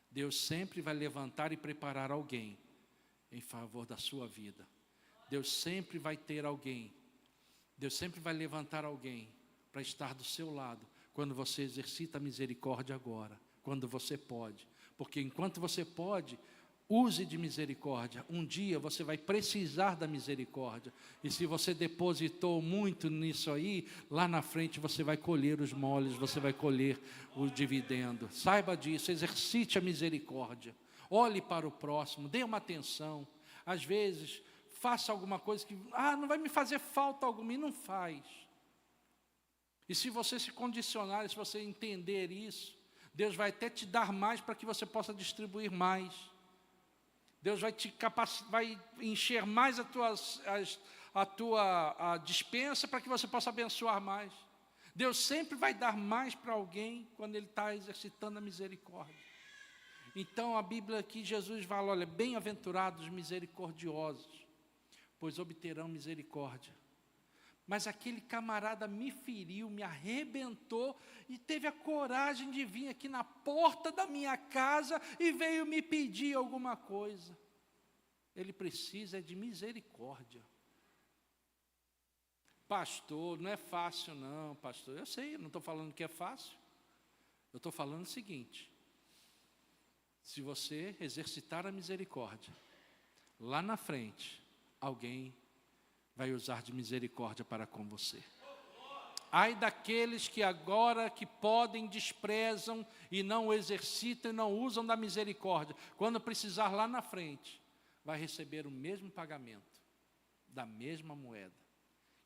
A: Deus sempre vai levantar e preparar alguém em favor da sua vida. Deus sempre vai ter alguém. Deus sempre vai levantar alguém para estar do seu lado, quando você exercita a misericórdia agora, quando você pode. Porque enquanto você pode, use de misericórdia. Um dia você vai precisar da misericórdia. E se você depositou muito nisso aí, lá na frente você vai colher os moles, você vai colher o dividendo. Saiba disso, exercite a misericórdia. Olhe para o próximo, dê uma atenção. Às vezes, faça alguma coisa que, não vai me fazer falta alguma, e não faz. E se você se condicionar, se você entender isso, Deus vai até te dar mais para que você possa distribuir mais. Deus vai te vai encher mais a tua despensa para que você possa abençoar mais. Deus sempre vai dar mais para alguém quando Ele está exercitando a misericórdia. Então a Bíblia aqui, Jesus fala, olha, bem-aventurados os misericordiosos, pois obterão misericórdia. Mas aquele camarada me feriu, me arrebentou e teve a coragem de vir aqui na porta da minha casa e veio me pedir alguma coisa. Ele precisa de misericórdia. Pastor, não é fácil não, pastor. Eu sei, eu não estou falando que é fácil. Eu estou falando o seguinte: se você exercitar a misericórdia, lá na frente, alguém vai usar de misericórdia para com você. Ai daqueles que agora que podem, desprezam e não o exercitam e não usam da misericórdia. Quando precisar lá na frente, vai receber o mesmo pagamento, da mesma moeda.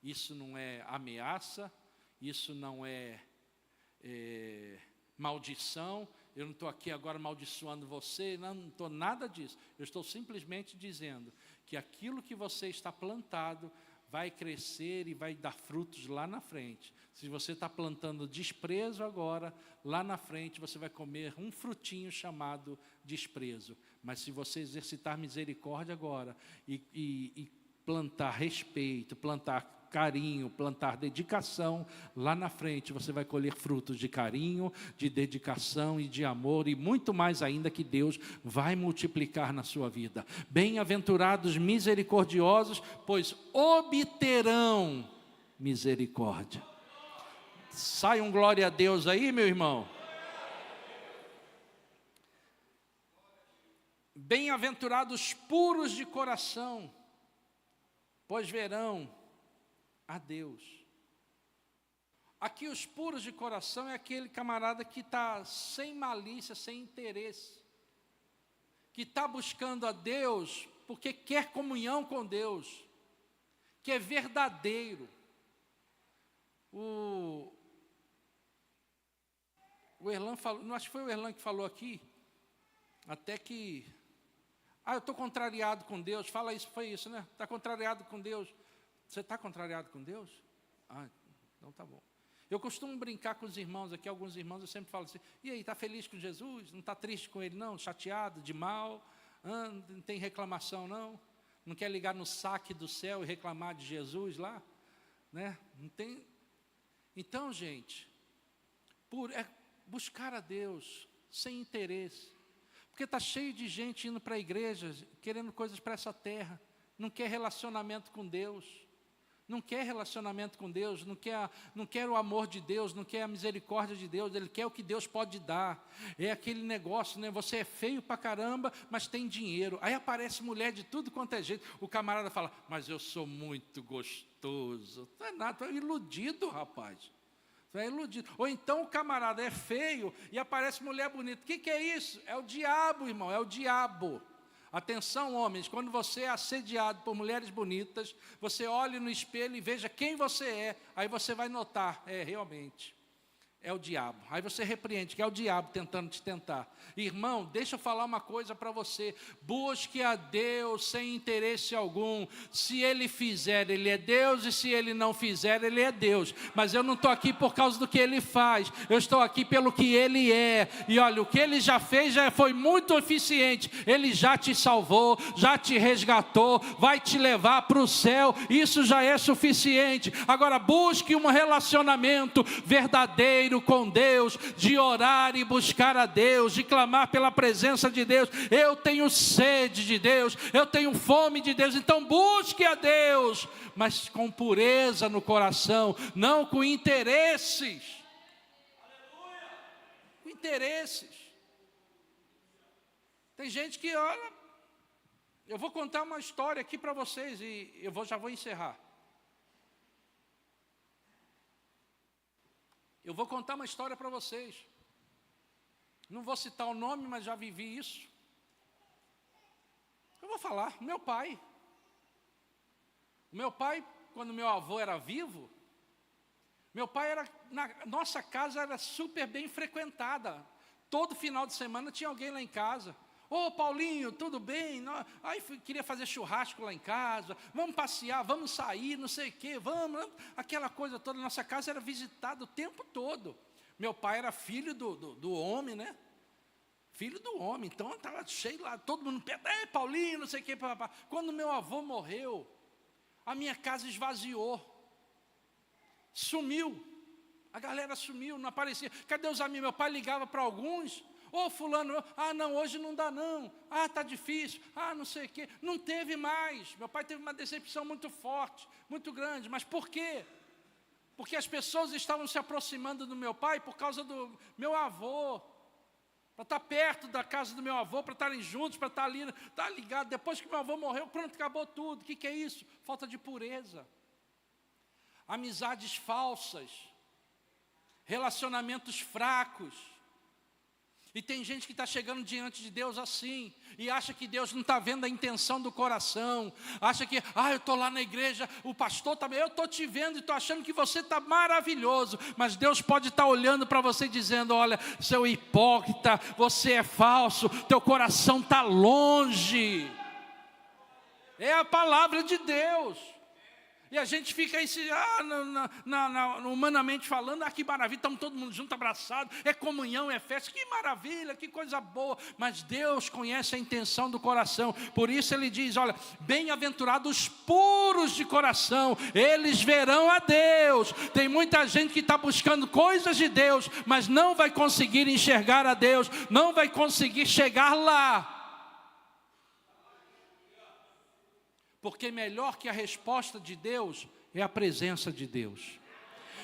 A: Isso não é ameaça, isso não é maldição. Eu não estou aqui agora amaldiçoando você, não estou nada disso. Eu estou simplesmente dizendo que aquilo que você está plantado vai crescer e vai dar frutos lá na frente. Se você está plantando desprezo agora, lá na frente você vai comer um frutinho chamado desprezo. Mas se você exercitar misericórdia agora e plantar respeito, plantar carinho, plantar dedicação, lá na frente você vai colher frutos de carinho, de dedicação e de amor, e muito mais ainda que Deus vai multiplicar na sua vida. Bem-aventurados misericordiosos, pois obterão misericórdia. Sai um glória a Deus aí, meu irmão. Bem-aventurados puros de coração, pois verão a Deus. Aqui os puros de coração é aquele camarada que está sem malícia, sem interesse, que está buscando a Deus porque quer comunhão com Deus, que é verdadeiro. O Erlan falou, não acho que foi o Erlan que falou aqui, até que, eu estou contrariado com Deus, fala isso, foi isso, né? Está contrariado com Deus. Você está contrariado com Deus? Então tá bom. Eu costumo brincar com os irmãos aqui, alguns irmãos, eu sempre falo assim, e aí, está feliz com Jesus? Não está triste com Ele não? Chateado, de mal? Não tem reclamação não? Não quer ligar no saque do céu e reclamar de Jesus lá? Né? Não tem. Então, gente, é buscar a Deus sem interesse. Porque está cheio de gente indo para a igreja, querendo coisas para essa terra, não quer relacionamento com Deus. Não quer relacionamento com Deus, não quer o amor de Deus, não quer a misericórdia de Deus, ele quer o que Deus pode dar. É aquele negócio, né? Você é feio pra caramba, mas tem dinheiro. Aí aparece mulher de tudo quanto é jeito. O camarada fala, mas eu sou muito gostoso. Não é nada, tu é iludido, rapaz. Tu é iludido. Ou então o camarada é feio e aparece mulher bonita. O que é isso? É o diabo, irmão, é o diabo. Atenção, homens, quando você é assediado por mulheres bonitas, você olhe no espelho e veja quem você é, aí você vai notar, realmente, É o diabo. Aí você repreende que é o diabo tentando te tentar. Irmão, deixa eu falar uma coisa para você. Busque a Deus sem interesse algum. Se Ele fizer, Ele é Deus. E se Ele não fizer, Ele é Deus. Mas eu não estou aqui por causa do que Ele faz. Eu estou aqui pelo que Ele é. E olha, o que Ele já fez já foi muito eficiente. Ele já te salvou, já te resgatou, vai te levar para o céu. Isso já é suficiente. Agora busque um relacionamento verdadeiro com Deus, de orar e buscar a Deus, de clamar pela presença de Deus. Eu tenho sede de Deus, eu tenho fome de Deus, então busque a Deus, mas com pureza no coração, não com interesses. Com interesses. Tem gente que, olha, eu vou contar uma história aqui para vocês e já vou encerrar. Eu vou contar uma história para vocês. Não vou citar o nome, mas já vivi isso. Eu vou falar, meu pai. Meu pai, quando meu avô era vivo, meu pai nossa casa era super bem frequentada. Todo final de semana tinha alguém lá em casa. Ô Paulinho, tudo bem? Aí queria fazer churrasco lá em casa, vamos passear, vamos sair, não sei o quê, vamos, aquela coisa toda. Nossa casa era visitada o tempo todo. Meu pai era filho do homem, né? Filho do homem, então estava cheio lá, todo mundo perto, Paulinho, não sei o quê. Papá. Quando meu avô morreu, a minha casa esvaziou, sumiu, a galera sumiu, não aparecia. Cadê os amigos? Meu pai ligava para alguns. Ô fulano, não, hoje não dá não, está difícil, não sei o quê, não teve mais. Meu pai teve uma decepção muito forte, muito grande, mas por quê? Porque as pessoas estavam se aproximando do meu pai por causa do meu avô, para estar perto da casa do meu avô, para estarem juntos, para estar ali, estar ligado. Depois que meu avô morreu, pronto, acabou tudo. O que é isso? Falta de pureza, amizades falsas, relacionamentos fracos. E tem gente que está chegando diante de Deus assim, e acha que Deus não está vendo a intenção do coração, acha que, eu estou lá na igreja, o pastor também, eu estou te vendo e estou achando que você está maravilhoso, mas Deus pode estar olhando para você dizendo, olha, seu hipócrita, você é falso, teu coração está longe. É a palavra de Deus. E a gente fica aí, humanamente falando, que maravilha, estamos todo mundo junto, abraçado, é comunhão, é festa, que maravilha, que coisa boa. Mas Deus conhece a intenção do coração, por isso Ele diz, olha, bem-aventurados puros de coração, eles verão a Deus. Tem muita gente que está buscando coisas de Deus, mas não vai conseguir enxergar a Deus, não vai conseguir chegar lá. Porque melhor que a resposta de Deus é a presença de Deus.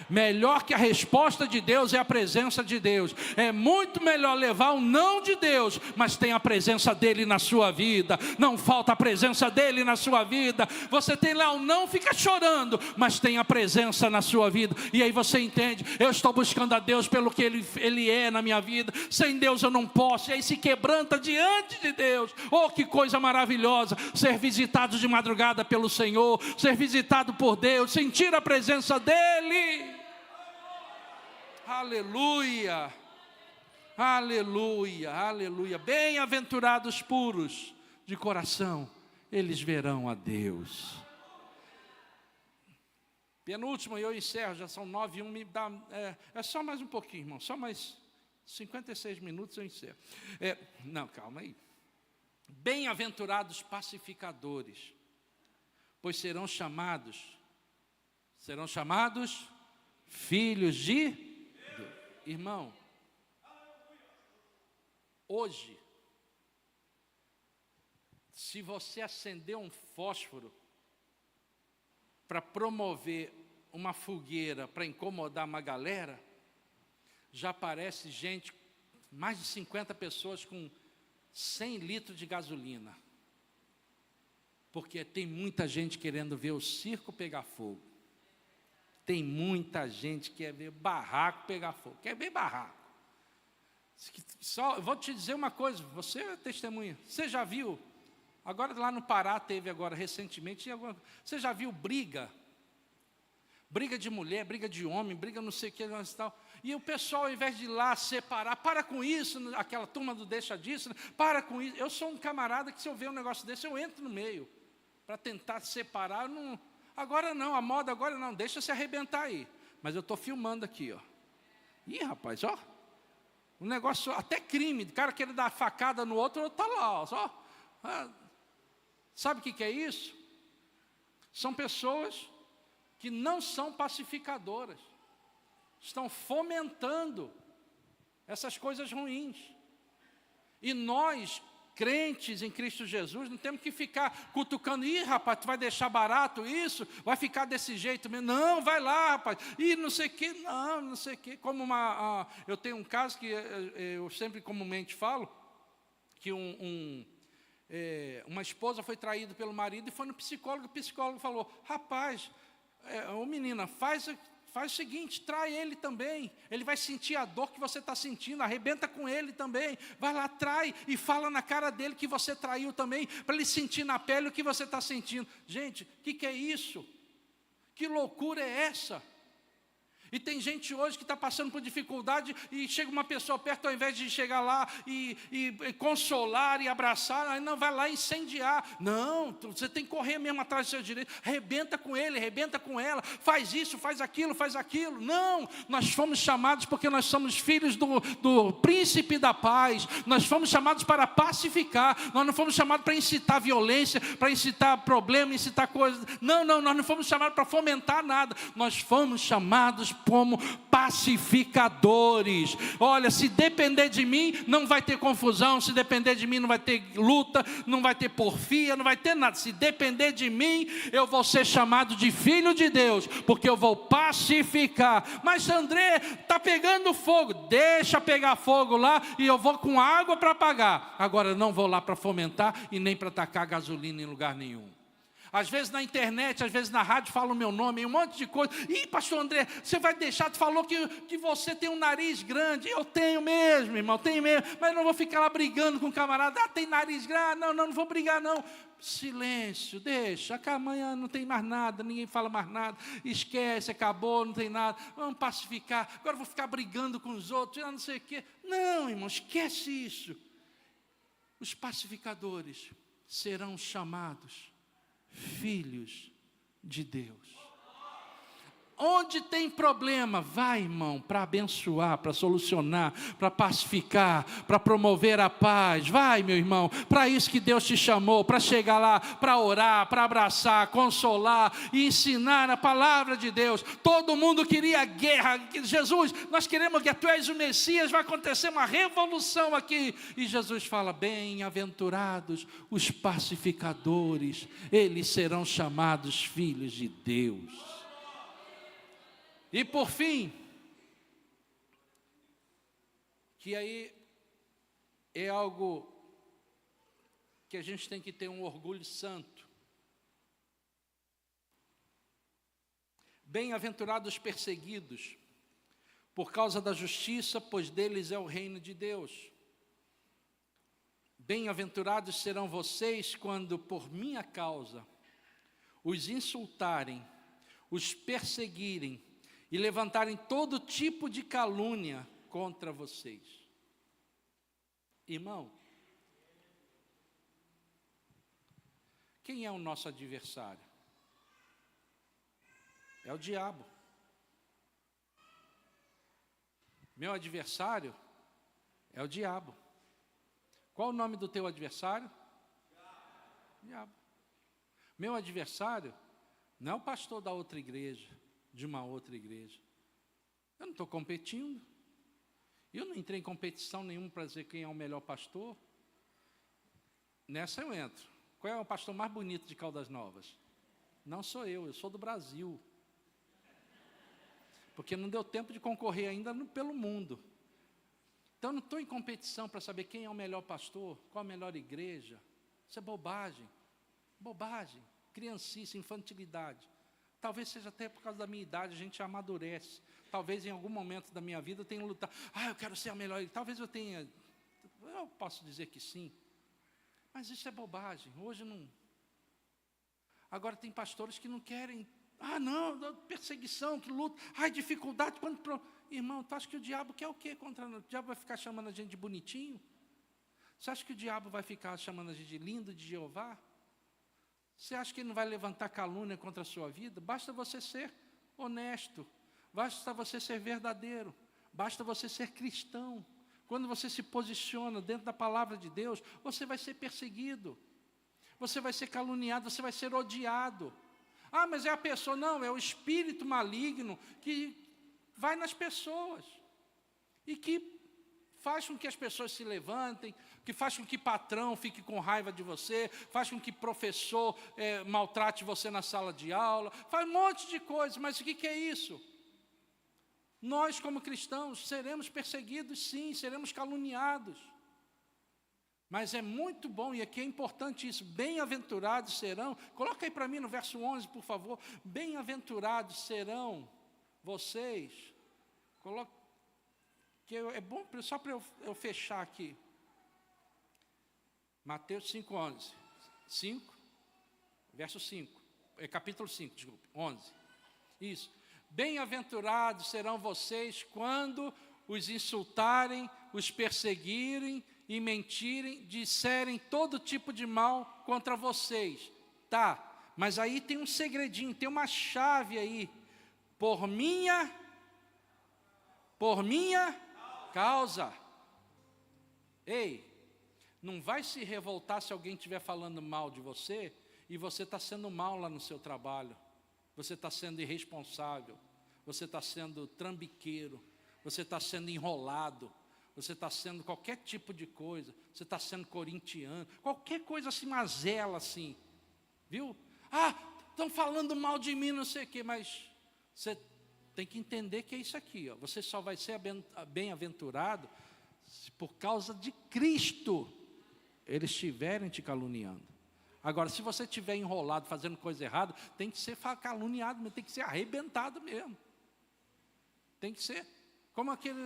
A: Melhor que a resposta de Deus é a presença de Deus. É muito melhor levar o não de Deus, mas tem a presença dEle na sua vida. Não falta a presença dEle na sua vida. Você tem lá o não, fica chorando, mas tem a presença na sua vida. E aí você entende, eu estou buscando a Deus pelo que Ele é na minha vida. Sem Deus eu não posso. E aí se quebranta diante de Deus. Oh, que coisa maravilhosa, ser visitado de madrugada pelo Senhor, ser visitado por Deus, sentir a presença dEle. Aleluia, aleluia, aleluia. Bem-aventurados puros de coração, eles verão a Deus. Penúltimo, e eu encerro, já são 9:01, me dá, é só mais um pouquinho, irmão, só mais 56 minutos eu encerro. Não, calma aí. Bem-aventurados pacificadores, pois serão chamados filhos de Deus. Irmão, hoje, se você acender um fósforo para promover uma fogueira, para incomodar uma galera, já aparece gente, mais de 50 pessoas com 100 litros de gasolina. Porque tem muita gente querendo ver o circo pegar fogo. Tem muita gente que quer ver barraco pegar fogo. Quer ver barraco. Só, vou te dizer uma coisa, você é testemunha. Você já viu, agora lá no Pará teve agora recentemente, você já viu briga briga de mulher, briga de homem, briga não sei o que e tal. E o pessoal, ao invés de ir lá separar, para com isso, aquela turma do deixa disso, né? Para com isso. Eu sou um camarada que, se eu ver um negócio desse, eu entro no meio para tentar separar. Não, agora não, a moda agora não, deixa se arrebentar aí. Mas eu estou filmando aqui, ó. Ih, rapaz, ó. Um negócio, até crime, o cara querer dar facada no outro, está lá, ó, só. Sabe o que é isso? São pessoas que não são pacificadoras, estão fomentando essas coisas ruins. E nós, crentes em Cristo Jesus, não temos que ficar cutucando, ih, rapaz, tu vai deixar barato isso? Vai ficar desse jeito mesmo? Não, vai lá, rapaz, e não sei o que, não sei o que. Como eu tenho um caso que eu sempre comumente falo, que uma esposa foi traída pelo marido e foi no psicólogo, o psicólogo falou, rapaz, menina, faz o seguinte, trai ele também, ele vai sentir a dor que você está sentindo, arrebenta com ele também, vai lá, trai e fala na cara dele que você traiu também, para ele sentir na pele o que você está sentindo. Gente, o que é isso? Que loucura é essa? E tem gente hoje que está passando por dificuldade e chega uma pessoa perto, ao invés de chegar lá e consolar e abraçar, aí não, vai lá incendiar. Não, você tem que correr mesmo atrás do seu direito, arrebenta com ele, arrebenta com ela, faz isso, faz aquilo, faz aquilo. Não, nós fomos chamados porque nós somos filhos do príncipe da paz, nós fomos chamados para pacificar, nós não fomos chamados para incitar violência, para incitar problema, incitar coisas. Não, nós não fomos chamados para fomentar nada, nós fomos chamados como pacificadores. Olha, se depender de mim, não vai ter confusão, se depender de mim, não vai ter luta, não vai ter porfia, não vai ter nada. Se depender de mim, eu vou ser chamado de filho de Deus, porque eu vou pacificar. Mas André, está pegando fogo, deixa pegar fogo lá e eu vou com água para apagar. Agora não vou lá para fomentar e nem para tacar gasolina em lugar nenhum. Às vezes na internet, às vezes na rádio falam o meu nome, um monte de coisa. Ih, pastor André, você vai deixar, tu falou que você tem um nariz grande. Eu tenho mesmo, irmão, tenho mesmo. Mas não vou ficar lá brigando com o camarada. Tem nariz grande, não vou brigar não. Silêncio, deixa, amanhã não tem mais nada, ninguém fala mais nada. Esquece, acabou, não tem nada. Vamos pacificar, agora eu vou ficar brigando com os outros, não sei o quê. Não, irmão, esquece isso. Os pacificadores serão chamados filhos de Deus. Onde tem problema, vai, irmão, para abençoar, para solucionar, para pacificar, para promover a paz. Vai, meu irmão, para isso que Deus te chamou, para chegar lá, para orar, para abraçar, consolar e ensinar a palavra de Deus. Todo mundo queria guerra. Jesus, nós queremos que tu és o Messias, vai acontecer uma revolução aqui. E Jesus fala, bem-aventurados os pacificadores, eles serão chamados filhos de Deus. E por fim, que aí é algo que a gente tem que ter um orgulho santo. Bem-aventurados os perseguidos, por causa da justiça, pois deles é o reino de Deus. Bem-aventurados serão vocês quando, por minha causa, os insultarem, os perseguirem, e levantarem todo tipo de calúnia contra vocês. Irmão, quem é o nosso adversário? É o diabo. Meu adversário é o diabo. Qual o nome do teu adversário? Diabo. Meu adversário não é o pastor da outra igreja, de uma outra igreja. Eu não estou competindo. Eu não entrei em competição nenhuma para dizer quem é o melhor pastor. Nessa eu entro. Qual é o pastor mais bonito de Caldas Novas? Não sou eu sou do Brasil. Porque não deu tempo de concorrer ainda pelo mundo. Então eu não estou em competição para saber quem é o melhor pastor, qual a melhor igreja. Isso é bobagem. Bobagem, criancice, infantilidade. Talvez seja até por causa da minha idade, a gente amadurece. Talvez em algum momento da minha vida eu tenha lutado. Eu quero ser a melhor. Talvez eu posso dizer que sim. Mas isso é bobagem. Hoje não. Agora tem pastores que não querem Ah, não, perseguição, que luta, ai, dificuldade. Irmão, tu acha que o diabo quer o quê contra nós? O diabo vai ficar chamando a gente de bonitinho? Você acha que o diabo vai ficar chamando a gente de lindo de Jeová? Você acha que ele não vai levantar calúnia contra a sua vida? Basta você ser honesto, basta você ser verdadeiro, basta você ser cristão. Quando você se posiciona dentro da palavra de Deus, você vai ser perseguido, você vai ser caluniado, você vai ser odiado. Ah, mas é a pessoa. Não, é o espírito maligno que vai nas pessoas e que faz com que as pessoas se levantem, que faz com que patrão fique com raiva de você, faz com que professor maltrate você na sala de aula, faz um monte de coisas. Mas o que é isso? Nós, como cristãos, seremos perseguidos, sim, seremos caluniados. Mas é muito bom, e aqui é importante isso, bem-aventurados serão, coloca aí para mim no verso 11, por favor, bem-aventurados serão vocês, que é bom, só para eu fechar aqui, Mateus 5:11, 5, verso 5, capítulo 5, desculpe, 11, isso, bem-aventurados serão vocês quando os insultarem, os perseguirem, e mentirem, disserem todo tipo de mal contra vocês. Tá, mas aí tem um segredinho, tem uma chave aí. Por minha causa. Ei, não vai se revoltar se alguém estiver falando mal de você, e você está sendo mal lá no seu trabalho. Você está sendo irresponsável, você está sendo trambiqueiro, você está sendo enrolado, você está sendo qualquer tipo de coisa, você está sendo corintiano, qualquer coisa assim, mazela assim, viu? Ah, estão falando mal de mim, não sei o quê, mas você tem que entender que é isso aqui, ó. Você só vai ser bem-aventurado se por causa de Cristo eles estiverem te caluniando. Agora, se você estiver enrolado, fazendo coisa errada, tem que ser caluniado mesmo, tem que ser arrebentado mesmo. Tem que ser, como aquele...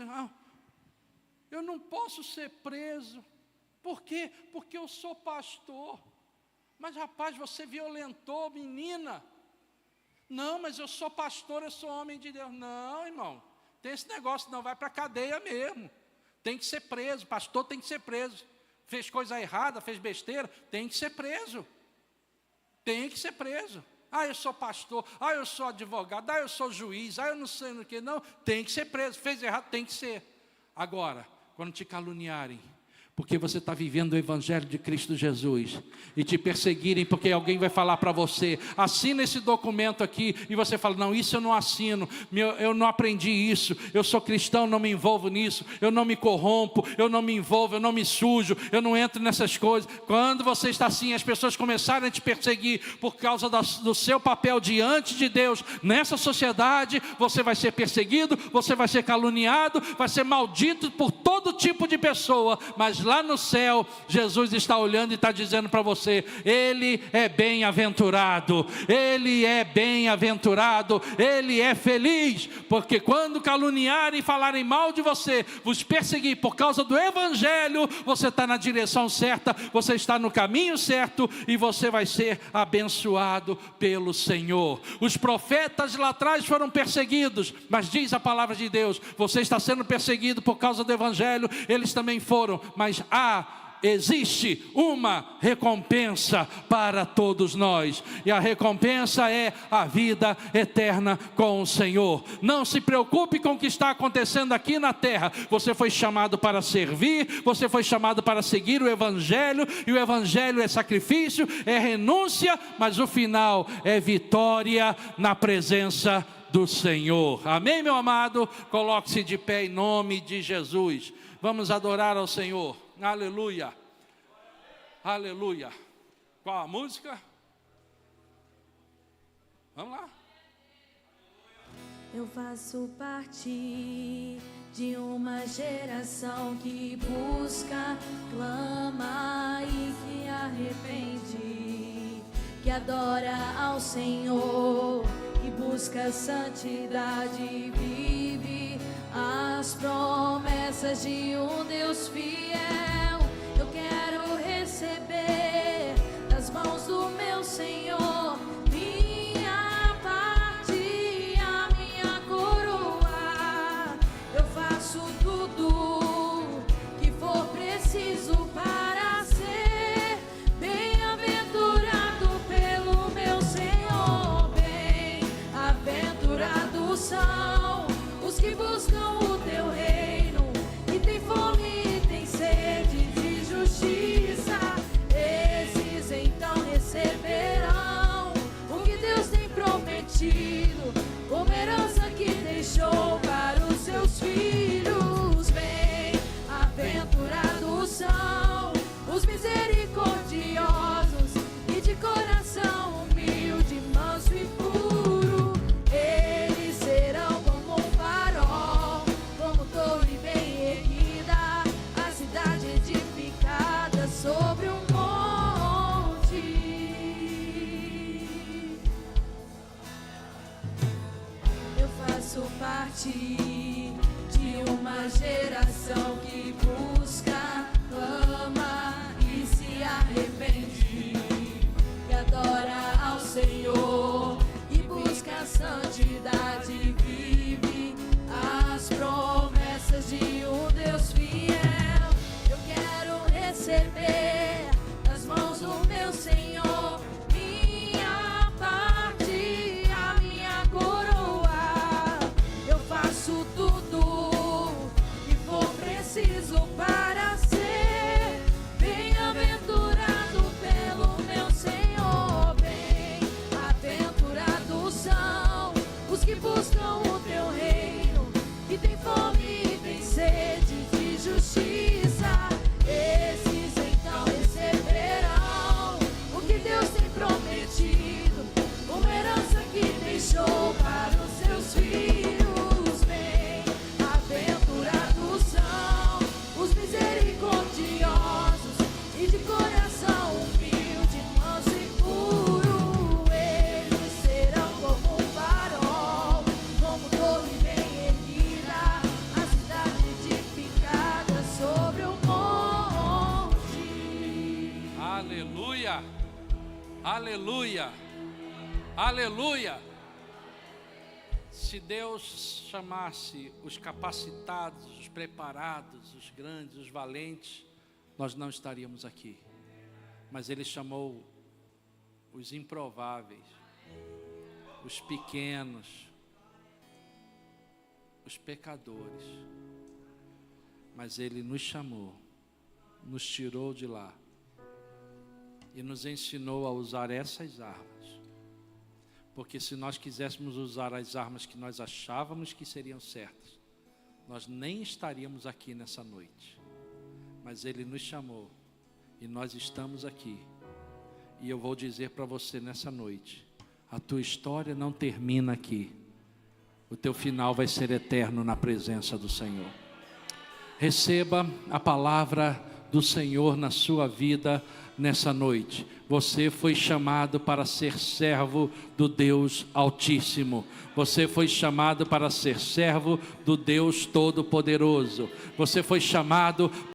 A: eu não posso ser preso. Por quê? Porque eu sou pastor. Mas rapaz, você violentou menina. Não, mas eu sou pastor, eu sou homem de Deus. Não, irmão, tem esse negócio, não, vai para a cadeia mesmo. Tem que ser preso, pastor tem que ser preso. Fez coisa errada, fez besteira, tem que ser preso. Tem que ser preso. Ah, eu sou pastor, ah, eu sou advogado, ah, eu sou juiz, ah, eu não sei no que, não. Tem que ser preso, fez errado, tem que ser. Agora, quando te caluniarem, porque você está vivendo o Evangelho de Cristo Jesus, e te perseguirem porque alguém vai falar para você, assina esse documento aqui, e você fala, não, isso eu não assino, eu não aprendi isso, eu sou cristão, não me envolvo nisso, eu não me corrompo, eu não me envolvo, eu não me sujo, eu não entro nessas coisas. Quando você está assim, as pessoas começarem a te perseguir por causa do seu papel diante de Deus, nessa sociedade, você vai ser perseguido, você vai ser caluniado, vai ser maldito por todo tipo de pessoa, mas lá no céu, Jesus está olhando e está dizendo para você, Ele é bem-aventurado, Ele é bem-aventurado, Ele é feliz, porque quando caluniarem e falarem mal de você, vos perseguir por causa do Evangelho, você está na direção certa, você está no caminho certo, e você vai ser abençoado pelo Senhor. Os profetas lá atrás foram perseguidos, mas diz a palavra de Deus, você está sendo perseguido por causa do Evangelho, eles também foram, mas existe uma recompensa para todos nós, e a recompensa é a vida eterna com o Senhor. Não se preocupe com o que está acontecendo aqui na terra, você foi chamado para servir, você foi chamado para seguir o Evangelho, e o Evangelho é sacrifício, é renúncia, mas o final é vitória na presença do Senhor. Amém, meu amado? Coloque-se de pé em nome de Jesus. Vamos adorar ao Senhor. Aleluia. Aleluia. Qual a música? Vamos lá.
B: Eu faço parte de uma geração que busca, clama e que arrepende, que adora ao Senhor, que busca santidade e vive as promessas de um Deus fiel. Eu quero receber das mãos do meu Senhor minha paz. faço parte de uma geração que busca, clama e se arrepende, que adora ao Senhor e busca a santidade, vive as promessas de um Deus fiel. Eu quero receber das mãos do meu Senhor minha parte, a minha coroa. Eu faço tudo que for preciso para ser bem-aventurado pelo meu Senhor. Bem-aventurados são os que buscam o teu reino, que tem fome e tem sede de justiça. Esses então receberão o que Deus tem prometido, uma herança que deixou para os seus filhos. Bem-aventurados são os misericordiosos e de coração humilde, manso e puro. Eles serão como um farol, como torre bem erguida, a cidade edificada sobre o monte.
A: Aleluia, aleluia, aleluia. Se Deus chamasse os capacitados, os preparados, os grandes, os valentes, nós não estaríamos aqui. Mas Ele chamou os improváveis, os pequenos, os pecadores. Mas Ele nos chamou, nos tirou de lá e nos ensinou a usar essas armas. Porque se nós quiséssemos usar as armas que nós achávamos que seriam certas, nós nem estaríamos aqui nessa noite. Mas Ele nos chamou e nós estamos aqui. E eu vou dizer para você nessa noite, a tua história não termina aqui. O teu final vai ser eterno na presença do Senhor. Receba a palavra do Senhor na sua vida nessa noite. Você foi chamado para ser servo do Deus Altíssimo. Você foi chamado para ser servo do Deus Todo-Poderoso. Você foi chamado